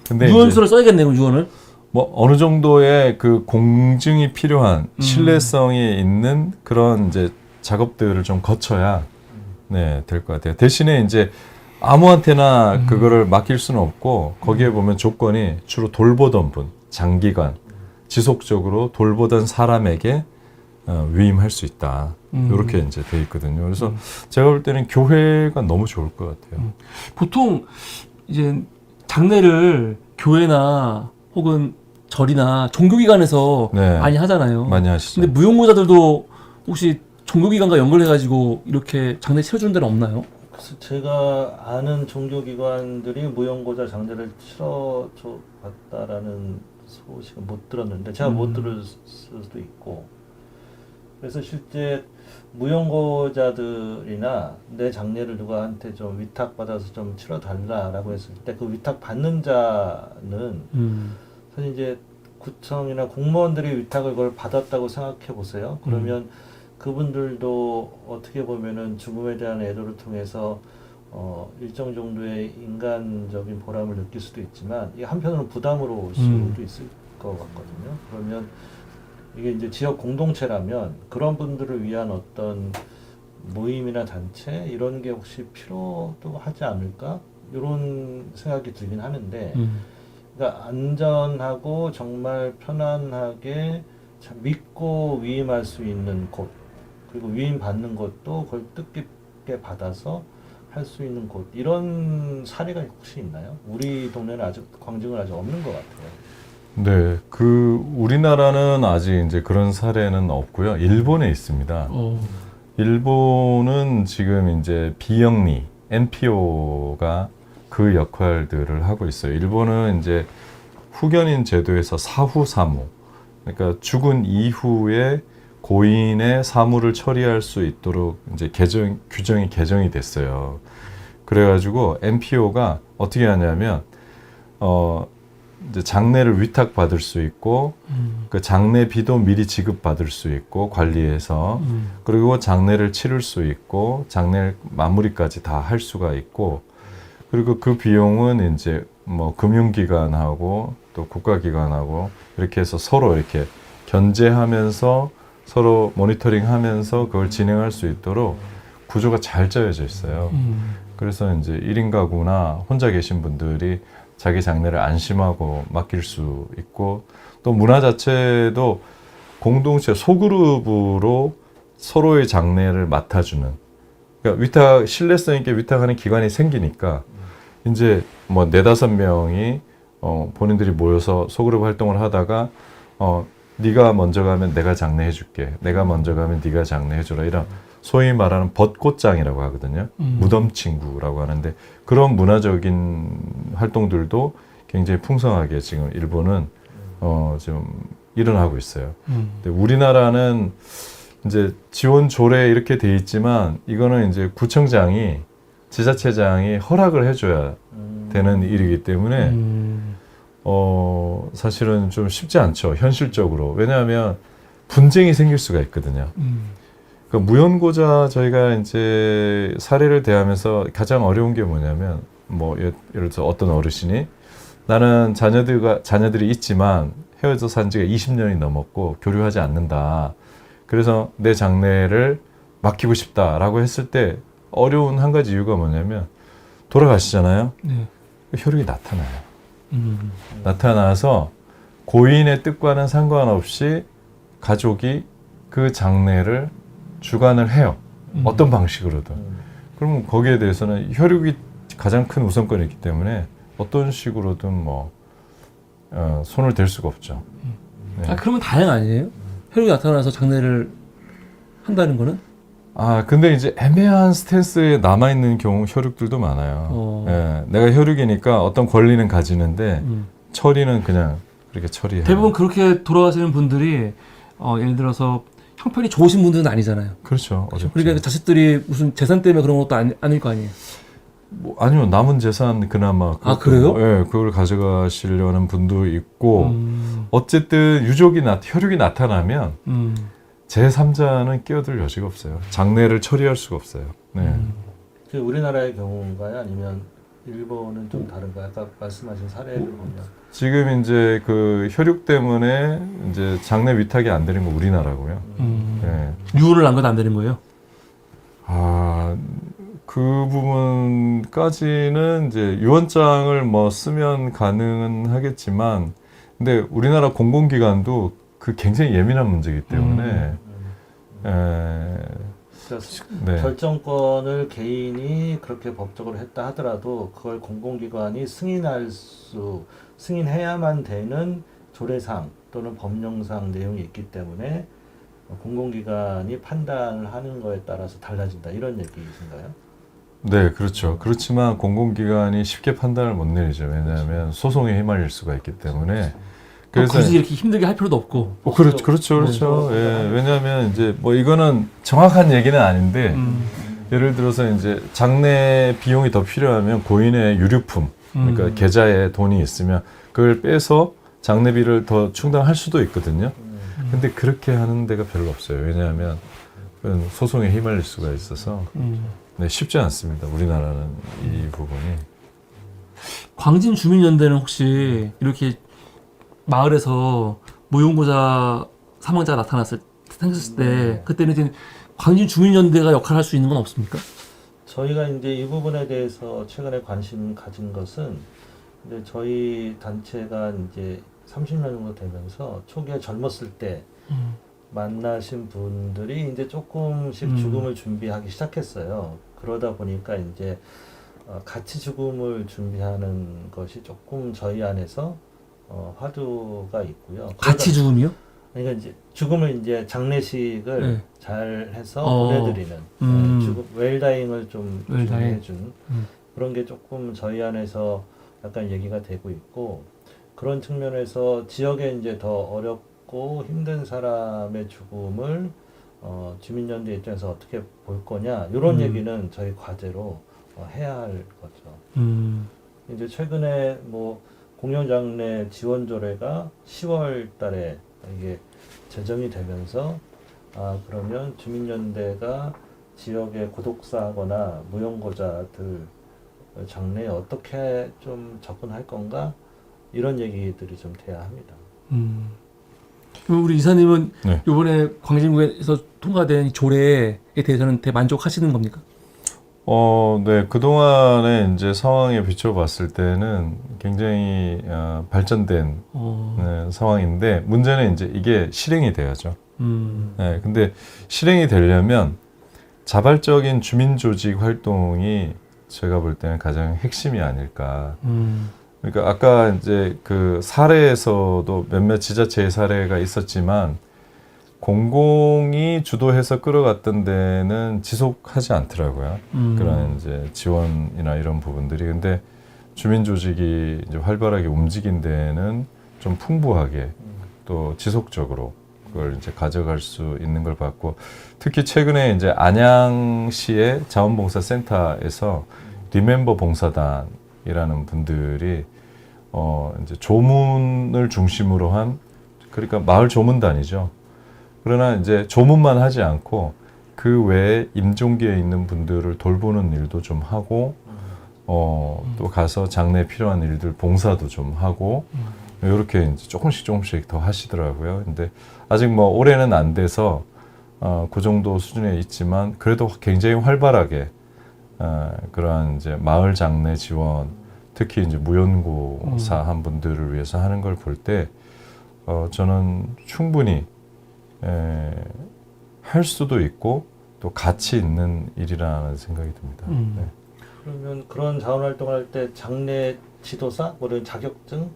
근데 유언서를 써야겠네요, 그럼 유언을. 뭐 어느 정도의 그 공증이 필요한 신뢰성이 있는 그런 이제 작업들을 좀 거쳐야 네, 될 것 같아요. 대신에 이제 아무한테나 그거를 맡길 수는 없고, 거기에 보면 조건이 주로 돌보던 분, 장기간 지속적으로 돌보던 사람에게 위임할 수 있다. 이렇게 이제 돼 있거든요. 그래서 제가 볼 때는 교회가 너무 좋을 것 같아요. 보통 이제 장례를 교회나 혹은 절이나 종교기관에서 네. 많이 하잖아요. 많이 하시죠. 근데 무용고자들도 혹시 종교기관과 연결해가지고 이렇게 장례 치러주는 데는 없나요? 그래서 제가 아는 종교기관들이 무용고자 장례를 치러줘 봤다라는 소식은 못 들었는데, 제가 못 들을 수도 있고, 그래서 실제 무용고자들이나 내 장례를 누구한테 좀 위탁받아서 좀 치러달라라고 했을 때, 그 위탁받는 자는 사실 이제 구청이나 공무원들이 위탁을 그걸 받았다고 생각해 보세요. 그러면 그분들도 어떻게 보면은 죽음에 대한 애도를 통해서 일정 정도의 인간적인 보람을 느낄 수도 있지만, 이게 한편으로는 부담으로 올 수도 있을 것 같거든요. 그러면 이게 이제 지역 공동체라면 그런 분들을 위한 어떤 모임이나 단체 이런 게 혹시 필요도 하지 않을까? 이런 생각이 들긴 하는데, 그러니까 안전하고 정말 편안하게 참 믿고 위임할 수 있는 곳, 그리고 위임 받는 것도 그걸 뜻깊게 받아서 할 수 있는 곳, 이런 사례가 혹시 있나요? 우리 동네는 아직 광증은 아직 없는 것 같아요. 네, 우리나라는 아직 이제 그런 사례는 없고요. 일본에 있습니다. 일본은 지금 이제 비영리 NPO가 그 역할들을 하고 있어요. 일본은 이제 후견인 제도에서 사후사무, 그러니까 죽은 이후에 고인의 사무를 처리할 수 있도록 이제 규정이 개정이 됐어요. 그래가지고 NPO가 어떻게 하냐면 이제 장례를 위탁받을 수 있고, 그 장례비도 미리 지급받을 수 있고 관리해서, 그리고 장례를 치를 수 있고 장례 마무리까지 다 할 수가 있고, 그리고 그 비용은 이제 뭐 금융기관하고 또 국가기관하고 이렇게 해서 서로 이렇게 견제하면서 서로 모니터링하면서 그걸 진행할 수 있도록 구조가 잘 짜여져 있어요. 그래서 이제 1인 가구나 혼자 계신 분들이 자기 장례를 안심하고 맡길 수 있고, 또 문화 자체도 공동체 소그룹으로 서로의 장례를 맡아주는, 그러니까 신뢰성 있게 위탁하는 기관이 생기니까 이제 뭐 4-5명이 본인들이 모여서 소그룹 활동을 하다가 네가 먼저 가면 내가 장례해 줄게, 내가 먼저 가면 네가 장례해 줘라, 이런 소위 말하는 벚꽃장이라고 하거든요. 무덤 친구라고 하는데, 그런 문화적인 활동들도 굉장히 풍성하게 지금 일본은 좀 일어나고 있어요. 근데 우리나라는 이제 지원 조례 이렇게 돼 있지만, 이거는 이제 구청장이, 지자체장이 허락을 해줘야 되는 일이기 때문에 사실은 좀 쉽지 않죠, 현실적으로. 왜냐하면 분쟁이 생길 수가 있거든요. 그러니까 무연고자 저희가 이제 사례를 대하면서 가장 어려운 게 뭐냐면, 뭐 예를 들어서 어떤 어르신이, 나는 자녀들이 있지만 헤어져 산 지가 20년이 넘었고 교류하지 않는다, 그래서 내 장례를 맡기고 싶다라고 했을 때 어려운 한 가지 이유가 뭐냐면, 돌아가시잖아요. 네. 혈육이 나타나요. 나타나서 고인의 뜻과는 상관없이 가족이 그 장례를 주관을 해요. 어떤 방식으로든. 그러면 거기에 대해서는 혈육이 가장 큰 우선권이 있기 때문에 어떤 식으로든 뭐 손을 댈 수가 없죠. 네. 그러면 다행 아니에요? 혈육이 나타나서 장례를 한다는 거는? 근데 이제 애매한 스탠스에 남아있는 경우 혈육들도 많아요. 예, 내가 혈육이니까 어떤 권리는 가지는데 처리는 그냥 그렇게 처리해요. 대부분 그렇게 돌아가시는 분들이 예를 들어서 형편이 좋으신 분들은 아니잖아요. 그렇죠. 어렵죠. 그러니까 그 자식들이 무슨 재산 때문에 그런 것도 아닐 거 아니에요. 뭐, 아니요, 남은 재산 그나마 그래요? 예, 그걸 가져가시려는 분도 있고, 어쨌든 혈육이 나타나면 제3자는 끼어들 여지가 없어요. 장례를 처리할 수가 없어요. 네. 그 우리나라의 경우인가요? 아니면 일본은 좀 다른가요? 아까 말씀하신 사례를 보면 지금 이제 그 혈육 때문에 이제 장례 위탁이 안 되는 건 우리나라고요. 네. 유언을 남겨도 안 되는 거예요? 그 부분까지는 이제 유언장을 뭐 쓰면 가능은 하겠지만, 근데 우리나라 공공기관도 그 굉장히 예민한 문제이기 때문에 네. 결정권을 개인이 그렇게 법적으로 했다 하더라도 그걸 공공기관이 승인해야만 되는 조례상 또는 법령상 내용이 있기 때문에 공공기관이 판단을 하는 거에 따라서 달라진다, 이런 얘기이신가요? 네, 그렇죠. 그렇지만 공공기관이 쉽게 판단을 못 내리죠. 왜냐하면 소송에 휘말릴 수가 있기 때문에. 그래서 굳이 이렇게 힘들게 할 필요도 없고. 그렇죠. 예, 왜냐하면 이제 뭐 이거는 정확한 얘기는 아닌데, 예를 들어서 이제 장례 비용이 더 필요하면 고인의 유류품, 그러니까 계좌에 돈이 있으면 그걸 빼서 장례비를 더 충당할 수도 있거든요. 근데 그렇게 하는 데가 별로 없어요. 왜냐하면 소송에 휘말릴 수가 있어서 네, 쉽지 않습니다. 우리나라는 이 부분이. 광진 주민연대는 혹시 이렇게 마을에서 무용고자 사망자가 생겼을 때 그때는 이제 광진 주민연대가 역할을 할 수 있는 건 없습니까? 저희가 이제 이 부분에 대해서 최근에 관심 가진 것은, 근데 저희 단체가 이제 30년 정도 되면서 초기에 젊었을 때 만나신 분들이 이제 조금씩 죽음을 준비하기 시작했어요. 그러다 보니까 이제 같이 죽음을 준비하는 것이 조금 저희 안에서 화두가 있고요. 같이 죽음이요? 그러니까 이제 죽음을 이제 장례식을 네. 잘 해서 보내드리는 죽음 웰다잉을 좀 준비해준 그런 게 조금 저희 안에서 약간 얘기가 되고 있고, 그런 측면에서 지역에 이제 더 어렵고 힘든 사람의 죽음을 주민연대 입장에서 어떻게 볼 거냐, 이런 얘기는 저희 과제로 해야 할 거죠. 이제 최근에 뭐 공연장례 지원조례가 10월 달에 이게 제정이 되면서 그러면 주민연대가 지역에 고독사하거나 무용고자들 장례에 어떻게 좀 접근할 건가, 이런 얘기들이 좀 돼야 합니다. 그럼 우리 이사님은 네. 이번에 광진구에서 통과된 이 조례에 대해서는 대만족하시는 겁니까? 네. 그동안의 이제 상황에 비춰봤을 때는 굉장히 발전된 네, 상황인데 문제는 이제 이게 실행이 돼야죠. 네. 근데 실행이 되려면 자발적인 주민 조직 활동이 제가 볼 때는 가장 핵심이 아닐까. 그러니까 아까 이제 그 사례에서도 몇몇 지자체의 사례가 있었지만 공공이 주도해서 끌어갔던 데는 지속하지 않더라고요. 그런 이제 지원이나 이런 부분들이. 근데 주민 조직이 이제 활발하게 움직인 데는 좀 풍부하게 또 지속적으로 그걸 이제 가져갈 수 있는 걸 봤고, 특히 최근에 이제 안양시의 자원봉사센터에서 리멤버 봉사단이라는 분들이 이제 조문을 중심으로 한, 그러니까 마을 조문단이죠. 그러나 이제 조문만 하지 않고 그 외에 임종기에 있는 분들을 돌보는 일도 좀 하고, 또 가서 장래에 필요한 일들 봉사도 좀 하고, 이렇게 이제 조금씩 더 하시더라고요. 근데 아직 뭐 올해는 안 돼서 그 정도 수준에 있지만 그래도 굉장히 활발하게 그러한 이제 마을 장례 지원, 특히 이제 무연고사 한 분들을 위해서 하는 걸 볼 때 저는 충분히 할 수도 있고 또 가치 있는 일이라는 생각이 듭니다. 네. 그러면 그런 자원 활동을 할 때 장례 지도사, 뭐 이런 자격증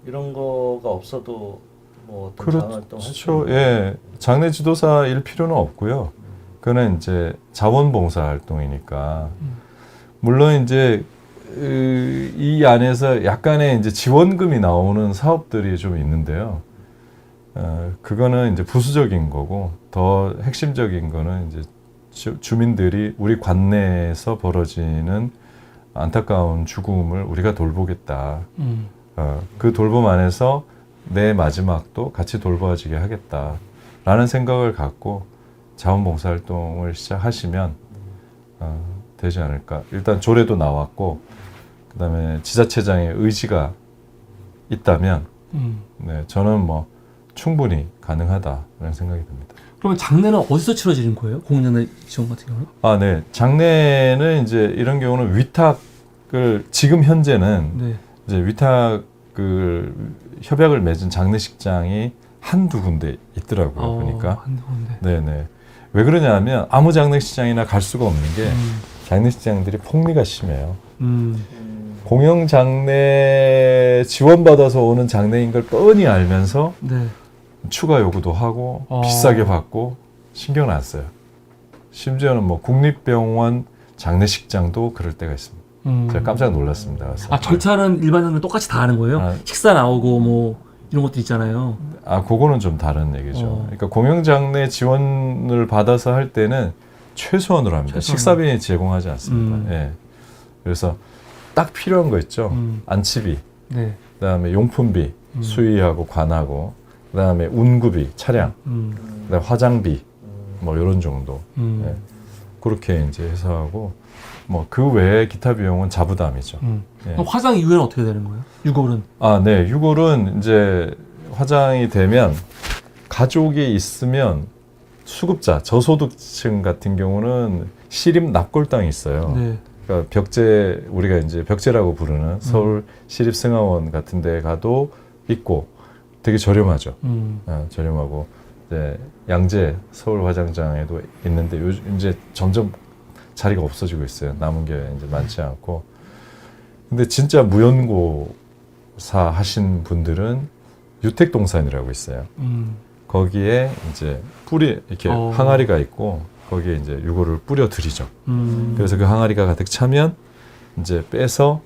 이런 거가 없어도 뭐 어떤 자원 활동 할 수 그렇죠. 예, 장례 지도사일 필요는 없고요. 그거는 이제 자원봉사 활동이니까. 물론 이제 이 안에서 약간의 이제 지원금이 나오는 사업들이 좀 있는데요. 그거는 이제 부수적인 거고, 더 핵심적인 거는 이제 주민들이 우리 관내에서 벌어지는 안타까운 죽음을 우리가 돌보겠다. 그 돌봄 안에서 내 마지막도 같이 돌봐지게 하겠다라는 생각을 갖고 자원봉사 활동을 시작하시면 되지 않을까. 일단 조례도 나왔고, 그 다음에 지자체장의 의지가 있다면, 네, 저는 뭐 충분히 가능하다라는 생각이 듭니다. 그러면 장례는 어디서 치러지는 거예요? 공연의 지원 같은 경우는? 아, 네. 장례는 이제 이런 경우는 위탁을, 지금 현재는 네. 이제 위탁을 협약을 맺은 장례식장이 한두 군데 있더라고요. 보니까. 한두 군데. 네네. 왜 그러냐면 아무 장례식장이나 갈 수가 없는 게 장례식장들이 폭리가 심해요. 공영 장례 지원받아서 오는 장례인 걸 뻔히 알면서 네. 추가 요구도 하고 비싸게 받고 신경을 안 써요. 심지어는 뭐 국립병원 장례식장도 그럴 때가 있습니다. 제가 깜짝 놀랐습니다. 그래서. 절차는 일반적으로 똑같이 다 하는 거예요? 식사 나오고 뭐 이런 것들 있잖아요. 그거는 좀 다른 얘기죠. 그러니까 공영장례 지원을 받아서 할 때는 최소한으로 합니다. 식사비는 제공하지 않습니다. 예. 그래서 딱 필요한 거 있죠. 안치비, 네. 그다음에 용품비, 수의하고 관하고, 그다음에 운구비, 차량, 그다음에 화장비, 뭐 이런 정도. 예. 그렇게 이제 해서 하고, 뭐 그 외에 기타 비용은 자부담이죠. 예. 그럼 화상 이후에는 어떻게 되는 거예요? 유골은? 네. 유골은 이제 화장이 되면 가족이 있으면 수급자, 저소득층 같은 경우는 시립 납골당이 있어요. 네. 그러니까 벽제, 우리가 이제 벽제라고 부르는 서울 시립승하원 같은 데 가도 있고 되게 저렴하죠. 저렴하고, 이제 양재 서울 화장장에도 있는데 요즘 이제 점점 자리가 없어지고 있어요. 남은 게 이제 많지 않고. 근데 진짜 무연고사 하신 분들은 유택동산이라고 있어요. 거기에 이제 뿌리, 이렇게 항아리가 있고, 거기에 이제 유골을 뿌려 드리죠. 그래서 그 항아리가 가득 차면 이제 빼서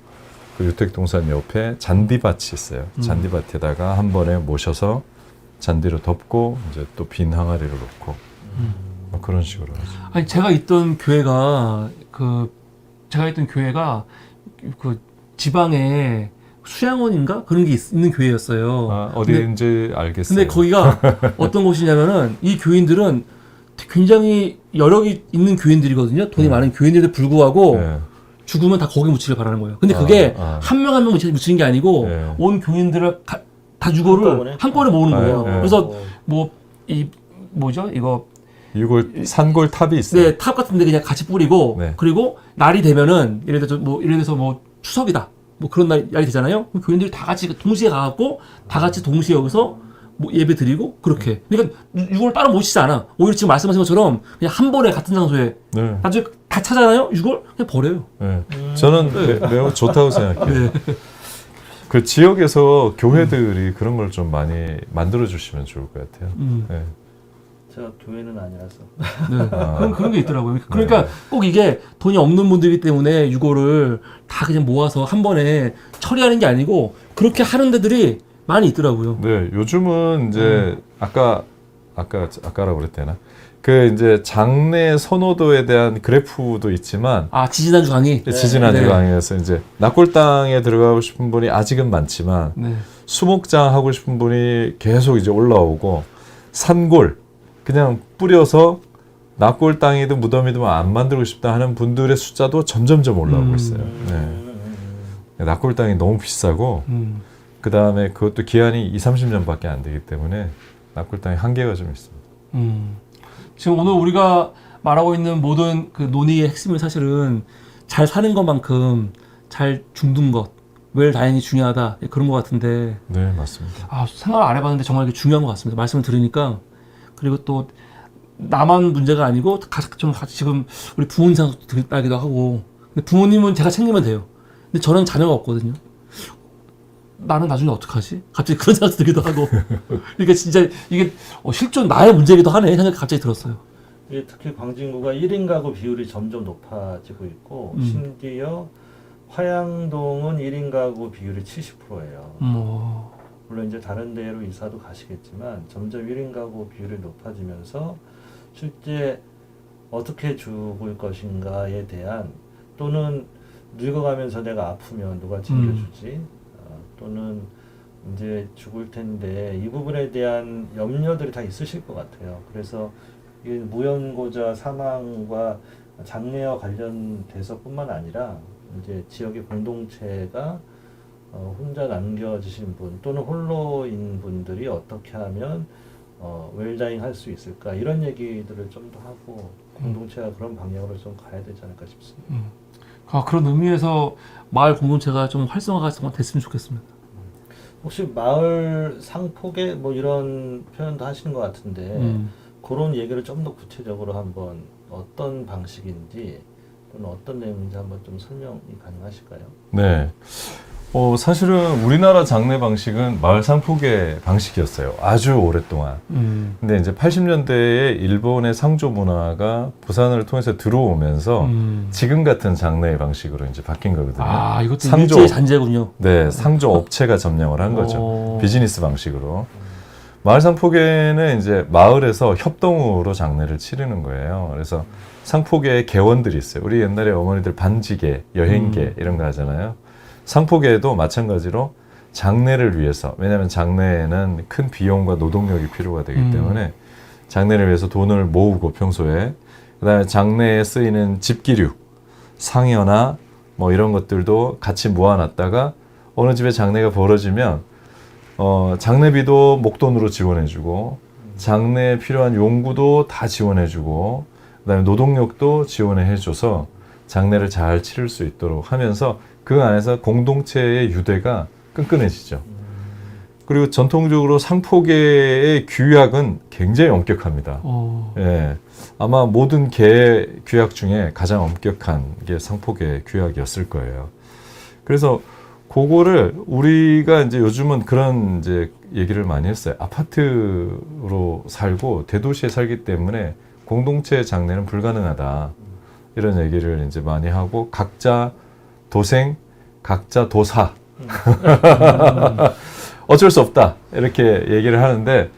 그 유택동산 옆에 잔디밭이 있어요. 잔디밭에다가 한 번에 모셔서 잔디로 덮고 이제 또 빈 항아리를 놓고 뭐 그런 식으로 하죠. 아니 제가 있던 교회가 그 지방에 수양원인가 그런 게 있는 교회였어요. 어디인지 알겠어요. 근데 거기가 어떤 곳이냐면은 이 교인들은 굉장히 여력이 있는 교인들이거든요. 돈이 많은 교인들에도 불구하고 네. 죽으면 다 거기 묻히길 바라는 거예요. 근데 그게 한 명 한 명 묻히는 게 아니고 온 교인들을 다 유골을 한꺼번에? 한꺼번에 모으는 아, 거예요. 네. 그래서 뭐 이 뭐죠 이거 유골 산골 탑이 있어요. 네, 탑 같은데 그냥 같이 뿌리고 네. 그리고 날이 되면은 예를 들어서 뭐 추석이다 뭐 그런 날이 되잖아요. 그럼 교인들이 다 같이 동시에 가갖고 다 같이 동시에 여기서 뭐 예배 드리고 그렇게. 그러니까 유골 따로 모시지 않아. 오히려 지금 말씀하신 것처럼 그냥 한 번에 같은 장소에 네. 나중에 다 찾아나요 유골 그냥 버려요. 네. 저는 매우 좋다고 생각해요. 네. 그 지역에서 교회들이 그런 걸 좀 많이 만들어 주시면 좋을 것 같아요. 네. 제가 교회는 아니라서. 네. 아. 그런 게 있더라고요. 그러니까 꼭 이게 돈이 없는 분들이기 때문에 유골을 다 그냥 모아서 한 번에 처리하는 게 아니고 그렇게 하는 데들이 많이 있더라고요. 네, 요즘은 이제 아까라고 그랬대나? 그 이제 장례 선호도에 대한 그래프도 있지만 아 지지난주 강의. 지지난주 네. 강의에서 이제 낙골당에 들어가고 싶은 분이 아직은 많지만 네. 수목장 하고 싶은 분이 계속 이제 올라오고 산골 그냥 뿌려서 낙골 땅이든 무덤이든 안 만들고 싶다 하는 분들의 숫자도 점점점 올라오고 있어요. 네. 낙골 땅이 너무 비싸고 그 다음에 그것도 기한이 2, 30년밖에 안 되기 때문에 낙골 땅이 한계가 좀 있습니다. 지금 오늘 우리가 말하고 있는 모든 그 논의의 핵심은 사실은 잘 사는 것만큼 잘 죽는 것, 웰다잉이 중요하다 그런 것 같은데 네, 맞습니다. 아, 생각을 안 해봤는데 정말 이게 중요한 것 같습니다. 말씀을 들으니까. 그리고 또 나만 문제가 아니고 좀 지금 우리 부모님 생각도 들기도 하고. 근데 부모님은 제가 챙기면 돼요. 근데 저는 자녀가 없거든요. 나는 나중에 어떡하지? 갑자기 그런 생각도 들기도 하고. 그러니까 진짜 이게 실존 나의 문제이기도 하네 생각이 갑자기 들었어요. 이게 특히 광진구가 1인 가구 비율이 점점 높아지고 있고 심지어 화양동은 1인 가구 비율이 70%예요. 물론 이제 다른 데로 이사도 가시겠지만 점점 1인 가구 비율이 높아지면서 실제 어떻게 죽을 것인가에 대한 또는 늙어가면서 내가 아프면 누가 챙겨주지 또는 이제 죽을 텐데 이 부분에 대한 염려들이 다 있으실 것 같아요. 그래서 이 무연고자 사망과 장례와 관련돼서뿐만 아니라 이제 지역의 공동체가 혼자 남겨지신 분 또는 홀로인 분들이 어떻게 하면 웰다잉 할 수 있을까 이런 얘기들을 좀 더 하고 공동체가 그런 방향으로 좀 가야 되지 않을까 싶습니다. 아, 그런 의미에서 마을 공동체가 좀 활성화가 좀 됐으면 좋겠습니다. 혹시 마을 상폭에 뭐 이런 표현도 하시는 것 같은데 그런 얘기를 좀 더 구체적으로 한번 어떤 방식인지 또는 어떤 내용인지 한번 좀 설명이 가능하실까요? 네. 사실은 우리나라 장례 방식은 마을 상폭의 방식이었어요. 아주 오랫동안. 근데 이제 80년대에 일본의 상조 문화가 부산을 통해서 들어오면서 지금 같은 장례 방식으로 이제 바뀐 거거든요. 아, 이것도 일제의 잔재군요. 네, 상조 업체가 점령을 한 거죠. 비즈니스 방식으로. 마을 상폭에는 이제 마을에서 협동으로 장례를 치르는 거예요. 그래서 상폭에 개원들이 있어요. 우리 옛날에 어머니들 반지계, 여행계 이런 거 하잖아요. 상폭에도 마찬가지로 장례를 위해서, 왜냐하면 장례에는 큰 비용과 노동력이 필요가 되기 때문에 장례를 위해서 돈을 모으고 평소에 그다음에 장례에 쓰이는 집기류, 상여나 뭐 이런 것들도 같이 모아놨다가 어느 집에 장례가 벌어지면 장례비도 목돈으로 지원해주고 장례에 필요한 용구도 다 지원해주고 그다음에 노동력도 지원해줘서 장례를 잘 치를 수 있도록 하면서 그 안에서 공동체의 유대가 끈끈해지죠. 그리고 전통적으로 상포계의 규약은 굉장히 엄격합니다. 예, 아마 모든 계 규약 중에 가장 엄격한 게 상포계 규약이었을 거예요. 그래서 그거를 우리가 이제 요즘은 그런 이제 얘기를 많이 했어요. 아파트로 살고 대도시에 살기 때문에 공동체 장례는 불가능하다. 이런 얘기를 이제 많이 하고 각자 도생, 각자 도사. 어쩔 수 없다. 이렇게 얘기를 하는데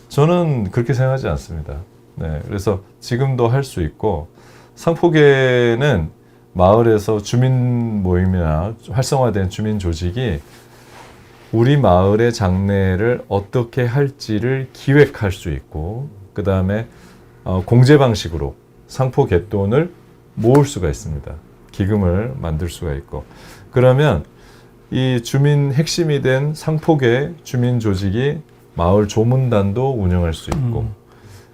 저는 그렇게 생각하지 않습니다. 네, 그래서 지금도 할 수 있고 상포계는 마을에서 주민 모임이나 활성화된 주민 조직이 우리 마을의 장례를 어떻게 할지를 기획할 수 있고 그 다음에 공제 방식으로 상포 갯돈을 모을 수가 있습니다. 기금을 만들 수가 있고 그러면 이 주민 핵심이 된 상폭의 주민 조직이 마을 조문단도 운영할 수 있고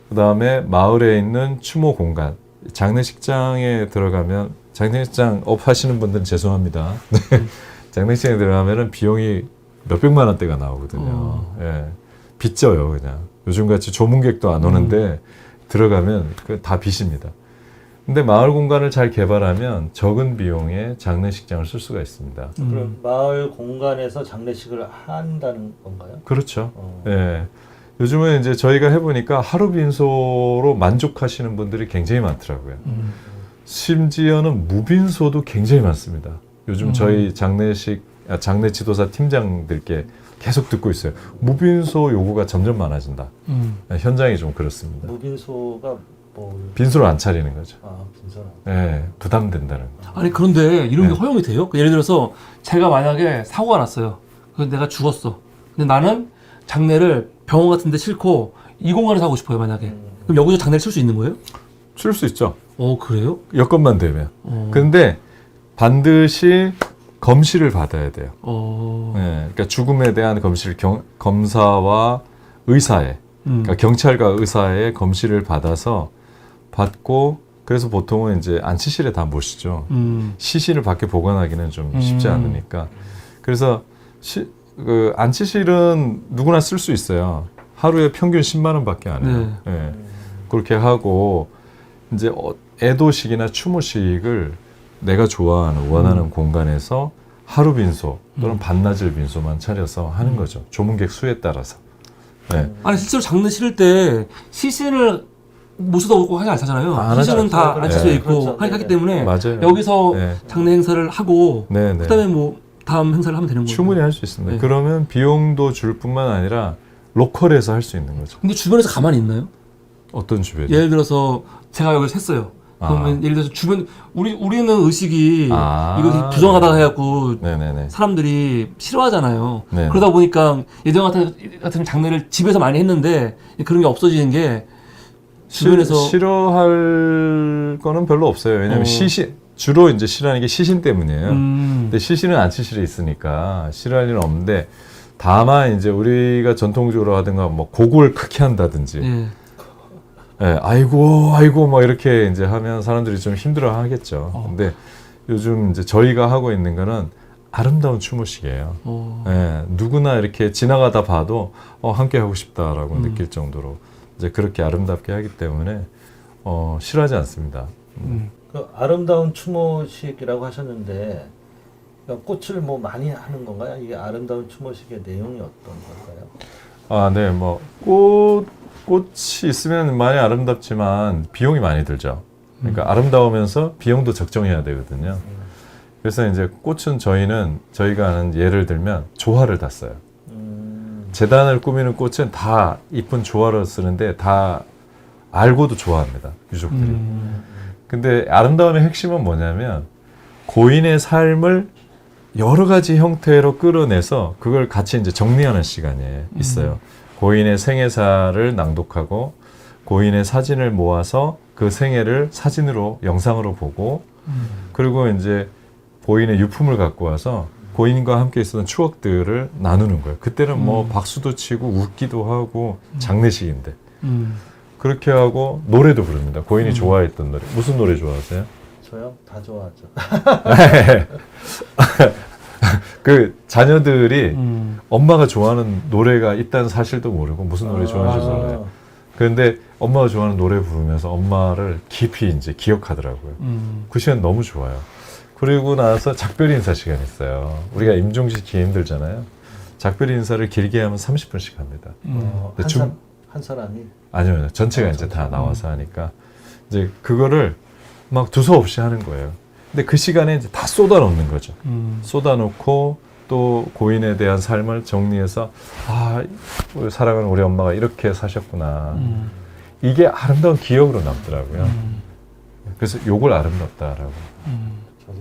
그 다음에 마을에 있는 추모 공간 장례식장에 들어가면 장례식장 업 하시는 분들은 죄송합니다. 네. 장례식장에 들어가면은 비용이 몇백만 원대가 나오거든요. 예. 빚져요 그냥. 요즘같이 조문객도 안 오는데 들어가면 다 빚입니다. 근데 마을 공간을 잘 개발하면 적은 비용에 장례식장을 쓸 수가 있습니다. 그럼 마을 공간에서 장례식을 한다는 건가요? 그렇죠. 예. 요즘은 이제 저희가 해보니까 하루 빈소로 만족하시는 분들이 굉장히 많더라고요. 심지어는 무빈소도 굉장히 많습니다. 요즘 저희 장례 지도사 팀장들께 계속 듣고 있어요. 무빈소 요구가 점점 많아진다. 현장이 좀 그렇습니다. 무빈소가 빈소를 안 차리는 거죠. 빈소라. 예, 부담된다는 거. 아니 그런데 이런 게 네. 허용이 돼요? 예를 들어서 제가 만약에 사고가 났어요. 그래서 내가 죽었어. 근데 나는 장례를 병원 같은 데 싣고 이 공간에서 하고 싶어요 만약에. 그럼 여기서 장례를 칠 수 있는 거예요? 칠 수 있죠. 그래요? 여건만 되면. 근데 반드시 검시를 받아야 돼요. 예, 그러니까 죽음에 대한 검시를 검사와 의사의 그러니까 경찰과 의사의 검시를 받고 그래서 보통은 이제 안치실에 다 모시죠. 시신을 밖에 보관하기는 좀 쉽지 않으니까. 그래서 그 안치실은 누구나 쓸 수 있어요. 하루에 평균 10만 원밖에 안 해요. 네. 예. 그렇게 하고 이제 애도식이나 추모식을 내가 좋아하는 원하는 공간에서 하루 빈소 또는 반나절 빈소만 차려서 하는 거죠. 조문객 수에 따라서. 네. 아니 실제로 장례 치를 때 시신을 모셔다 오고 하지 않잖아요. 안 시신은 하죠. 다 그렇죠. 안치소에 네. 있고 그렇죠. 하기 네. 때문에 맞아요. 여기서 네. 장례 행사를 하고 네, 네. 그다음에 뭐 다음 행사를 하면 되는 거예요. 충분히 할 수 있습니다. 네. 그러면 비용도 줄 뿐만 아니라 로컬에서 할 수 있는 거죠. 근데 주변에서 가만히 있나요? 어떤 주변이? 예를 들어서 제가 여기서 했어요. 그러면 예를 들어서 주변 우리는 의식이 이거 부정하다 해갖고 네네네. 사람들이 싫어하잖아요. 네. 그러다 보니까 예전 같은 장례를 집에서 많이 했는데 그런 게 없어지는 게 주변에서 싫어할 거는 별로 없어요. 왜냐하면 주로 이제 싫어하는 게 시신 때문이에요. 근데 시신은 안치실에 있으니까 싫어할 일은 없는데 다만 이제 우리가 전통적으로 하든가 뭐 곡을 크게 한다든지 예. 예, 아이고 뭐 이렇게 이제 하면 사람들이 좀 힘들어 하겠죠. 근데 요즘 이제 저희가 하고 있는 거는 아름다운 추모식이에요. 예, 누구나 이렇게 지나가다 봐도 함께 하고 싶다라고 느낄 정도로 이제 그렇게 아름답게 하기 때문에 싫어하지 않습니다. 그 아름다운 추모식이라고 하셨는데 그러니까 꽃을 뭐 많이 하는 건가요? 이게 아름다운 추모식의 내용이 어떤 걸까요? 네, 뭐 꽃이 있으면 많이 아름답지만 비용이 많이 들죠. 그러니까 아름다우면서 비용도 적정해야 되거든요. 그래서 이제 꽃은 저희가 하는 예를 들면 조화를 다 써요. 재단을 꾸미는 꽃은 다 이쁜 조화를 쓰는데 다 알고도 좋아합니다. 유족들이. 근데 아름다움의 핵심은 뭐냐면 고인의 삶을 여러 가지 형태로 끌어내서 그걸 같이 이제 정리하는 시간이 있어요. 고인의 생애사를 낭독하고 고인의 사진을 모아서 그 생애를 사진으로 영상으로 보고 그리고 이제 고인의 유품을 갖고 와서 고인과 함께 있었던 추억들을 나누는 거예요. 그때는 뭐 박수도 치고 웃기도 하고 장례식인데 그렇게 하고 노래도 부릅니다. 고인이 좋아했던 노래. 무슨 노래 좋아하세요? 저요? 다 좋아하죠. 그 자녀들이 엄마가 좋아하는 노래가 있다는 사실도 모르고 무슨 노래 좋아하는지 몰라요. 그런데 엄마가 좋아하는 노래 부르면서 엄마를 깊이 이제 기억하더라고요. 그 시간 너무 좋아요. 그리고 나서 작별 인사 시간이 있어요. 우리가 임종식 기 힘들잖아요. 작별 인사를 길게 하면 30분씩 합니다. 한 사람이? 아니요, 전체가 이제 다 나와서 하니까 이제 그거를 막 두서없이 하는 거예요. 근데 그 시간에 이제 다 쏟아놓는 거죠. 쏟아놓고 또 고인에 대한 삶을 정리해서 우리 사랑하는 우리 엄마가 이렇게 사셨구나. 이게 아름다운 기억으로 남더라고요. 그래서 요걸 아름답다라고. 저도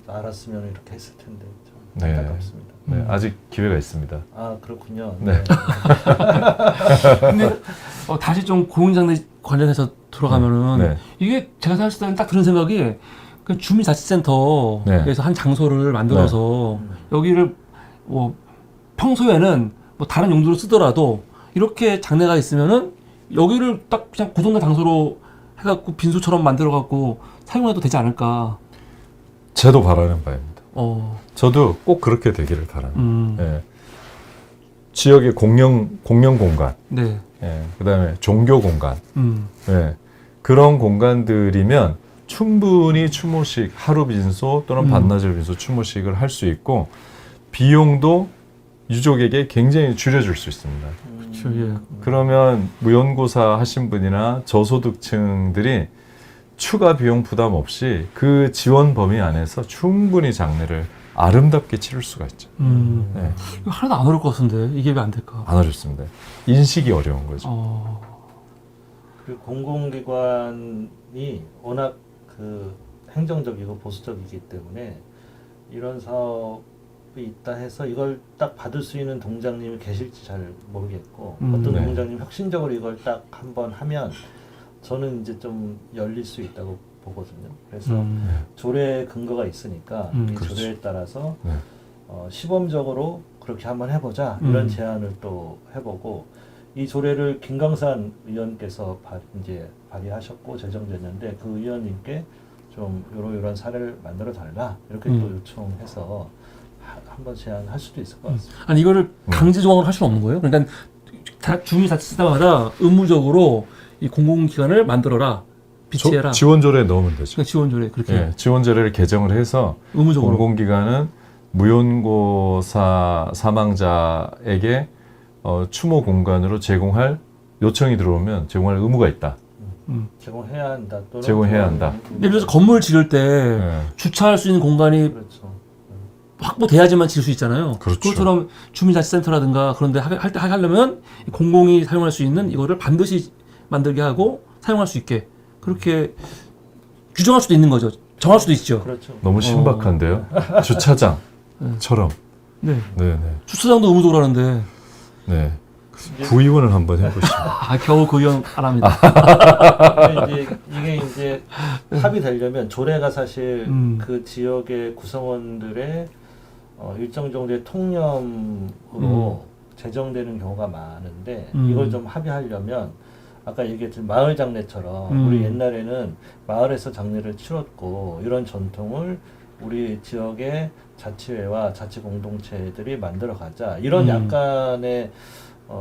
알았으면 이렇게 했을 텐데 좀 네. 안타깝습니다. 네, 아직 기회가 있습니다. 그렇군요. 네. 근데 다시 좀 고인장례 관련해서 돌아가면은 네. 이게 제가 생각했을 때는 딱 드는 생각이 그 주민자치센터에서 한 장소를 만들어서 여기를 뭐 평소에는 뭐 다른 용도로 쓰더라도 이렇게 장례가 있으면은 여기를 딱 그냥 고정된 장소로 해갖고 빈소처럼 만들어갖고 사용해도 되지 않을까. 저도 바라는 바입니다. 어, 저도 꼭 그렇게 되기를 바랍니다. 음, 예. 지역의 공영 공간, 네, 예. 그다음에 종교 공간, 음, 예. 그런 공간들이면 충분히 추모식, 하루 빈소 또는 반나절 빈소 추모식을 할 수 있고 비용도 유족에게 굉장히 줄여줄 수 있습니다. 그렇죠, 예. 그러면 무연고사 하신 분이나 저소득층들이 추가 비용 부담 없이 그 지원 범위 안에서 충분히 장례를 아름답게 치를 수가 있죠. 네. 이거 하나도 안 어려울 것 같은데 이게 왜 안 될까? 안 어렵습니다. 인식이 어려운 거죠. 그리고 공공기관이 워낙 그 행정적이고 보수적이기 때문에 이런 사업이 있다 해서 이걸 딱 받을 수 있는 동장님이 계실지 잘 모르겠고 어떤 네. 동장님 혁신적으로 이걸 딱 한번 하면 저는 이제 좀 열릴 수 있다고 보거든요. 그래서 조례 근거가 있으니까 이 그렇죠. 조례에 따라서 네. 시범적으로 그렇게 한번 해보자 이런 제안을 또 해보고 이 조례를 김광산 의원께서 이제 발의하셨고 제정됐는데 그 의원님께 좀 이런 사례를 만들어 달라 이렇게 또 요청해서 한번 제안할 수도 있을 것 같습니다. 아니 이거를 강제 조항으로 할 수는 없는 거예요? 그러니까 주민자치단마다 의무적으로 이 공공기관을 만들어라, 비치해라. 지원조례에 넣으면 되죠. 그러니까 지원조례 그렇게 예, 지원조례를 개정을 해서 의무적으로. 공공기관은 무연고사 사망자에게 추모 공간으로 제공할 요청이 들어오면 제공할 의무가 있다. 제공해야 한다. 또는 제공해야 한다. 예를 들어서 건물 지을 때 예. 주차할 수 있는 공간이 그렇죠. 확보돼야지만 지을 수 있잖아요. 그렇죠. 그것처럼 주민자치센터라든가 그런 데 하려면 공공이 사용할 수 있는 이거를 반드시 만들게 하고 사용할 수 있게 그렇게 규정할 수도 있는 거죠. 정할 수도 있죠. 그렇죠. 너무 신박한데요. 주차장처럼. 네. 네, 네, 주차장도 의무적으로 하는데 네. 구의원을 한번 해보시죠. 겨우 그 의원 안 합니다. 근데 이게 이제 합의되려면 조례가 사실 그 지역의 구성원들의 일정 정도의 통념으로 제정되는 경우가 많은데 이걸 좀 합의하려면 아까 얘기했던 마을 장례처럼 우리 옛날에는 마을에서 장례를 치렀고 이런 전통을 우리 지역의 자치회와 자치 공동체들이 만들어 가자 이런 약간의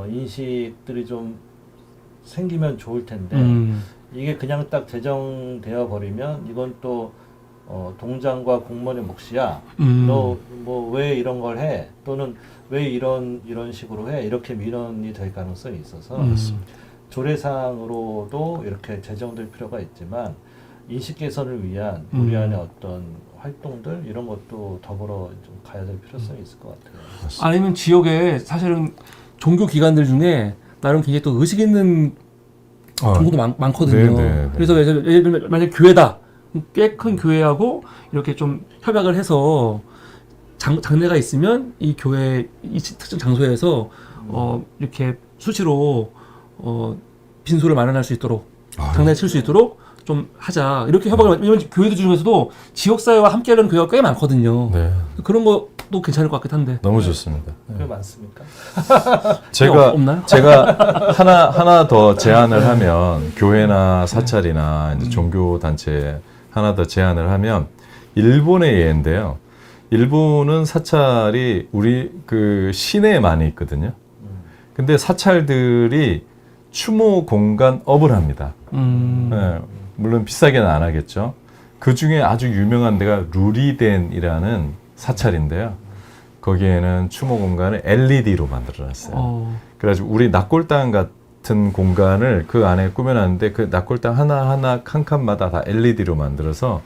인식들이 좀 생기면 좋을 텐데 이게 그냥 딱 제정되어 버리면 이건 또 동장과 공무원의 몫이야. 너 뭐 왜 이런 걸 해? 또는 왜 이런 식으로 해? 이렇게 민원이 될 가능성이 있어서 조례상으로도 이렇게 제정될 필요가 있지만 인식 개선을 위한 우리 안에 어떤 활동들 이런 것도 더불어 좀 가야 될 필요성이 있을 것 같아요. 아니면 지역에 사실은 종교 기관들 중에 나름 굉장히 또 의식 있는 종교도 많거든요. 네. 그래서 예를 들면 만약 교회다. 꽤 큰 교회하고 이렇게 좀 협약을 해서 장례가 있으면 이 교회 이 특정 장소에서 이렇게 수시로 빈소를 마련할 수 있도록 장례를 칠 수 있도록 좀 하자. 이렇게 협약을 왜냐면 교회들 중에서도 지역사회와 함께하는 교회가 꽤 많거든요. 네. 그런 것도 괜찮을 것 같긴 한데. 너무 좋습니다. 꽤 많습니까? 없나요? 제가 하나 더 제안을 하면 교회나 사찰이나 이제 종교 단체 하나 더 제안을 하면 일본의 예인데요. 일본은 사찰이 우리 그 시내에 많이 있거든요. 근데 사찰들이 추모 공간 업을 합니다. 네, 물론 비싸게는 안 하겠죠. 그 중에 아주 유명한 데가 루리덴이라는 사찰인데요. 거기에는 추모 공간을 LED로 만들어놨어요. 그래가지고 우리 낙골당 같은 공간을 그 안에 꾸며놨는데 그 낙골당 하나하나 칸칸마다 다 LED로 만들어서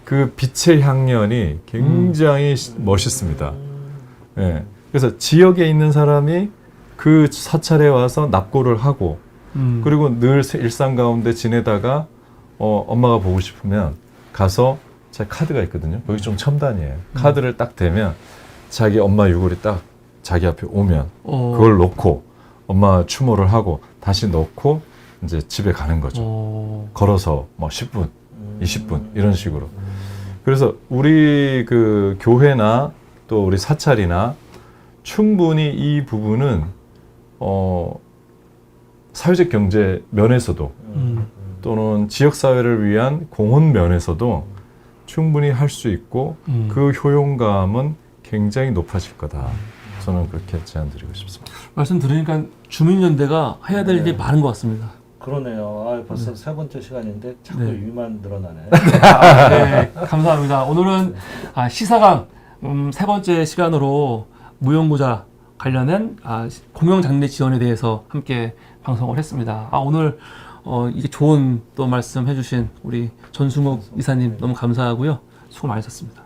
그 빛의 향연이 굉장히 멋있습니다. 네, 그래서 지역에 있는 사람이 그 사찰에 와서 납고를 하고 그리고 늘 일상 가운데 지내다가 엄마가 보고 싶으면 가서 제 카드가 있거든요. 여기 좀 첨단이에요. 카드를 딱 대면 자기 엄마 유골이 딱 자기 앞에 오면 그걸 놓고 엄마 추모를 하고 다시 넣고 이제 집에 가는 거죠. 걸어서 뭐 10분, 20분 이런 식으로. 그래서 우리 그 교회나 또 우리 사찰이나 충분히 이 부분은 사회적 경제 면에서도 또는 지역 사회를 위한 공헌 면에서도 충분히 할 수 있고 그 효용감은 굉장히 높아질 거다. 저는 그렇게 제안드리고 싶습니다. 말씀 들으니까 주민연대가 해야 될 네. 일이 많은 것 같습니다. 그러네요. 아, 벌써 세 번째 시간인데 자꾸 네. 일만 늘어나네. 네, 감사합니다. 오늘은 시사강 세 번째 시간으로 무용고자 관련된 공영장례 지원에 대해서 함께 방송을 했습니다. 오늘 이게 좋은 또 말씀 해주신 우리 전승욱 이사님 너무 감사하고요. 수고 많으셨습니다.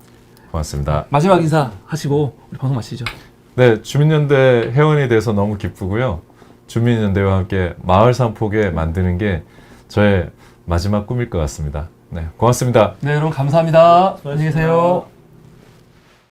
고맙습니다. 마지막 인사 하시고 우리 방송 마치죠. 네, 주민연대 회원이 돼서 너무 기쁘고요. 주민연대와 함께 마을 산폭에 만드는 게 저의 마지막 꿈일 것 같습니다. 네, 고맙습니다. 네, 여러분 감사합니다. 안녕히 계세요.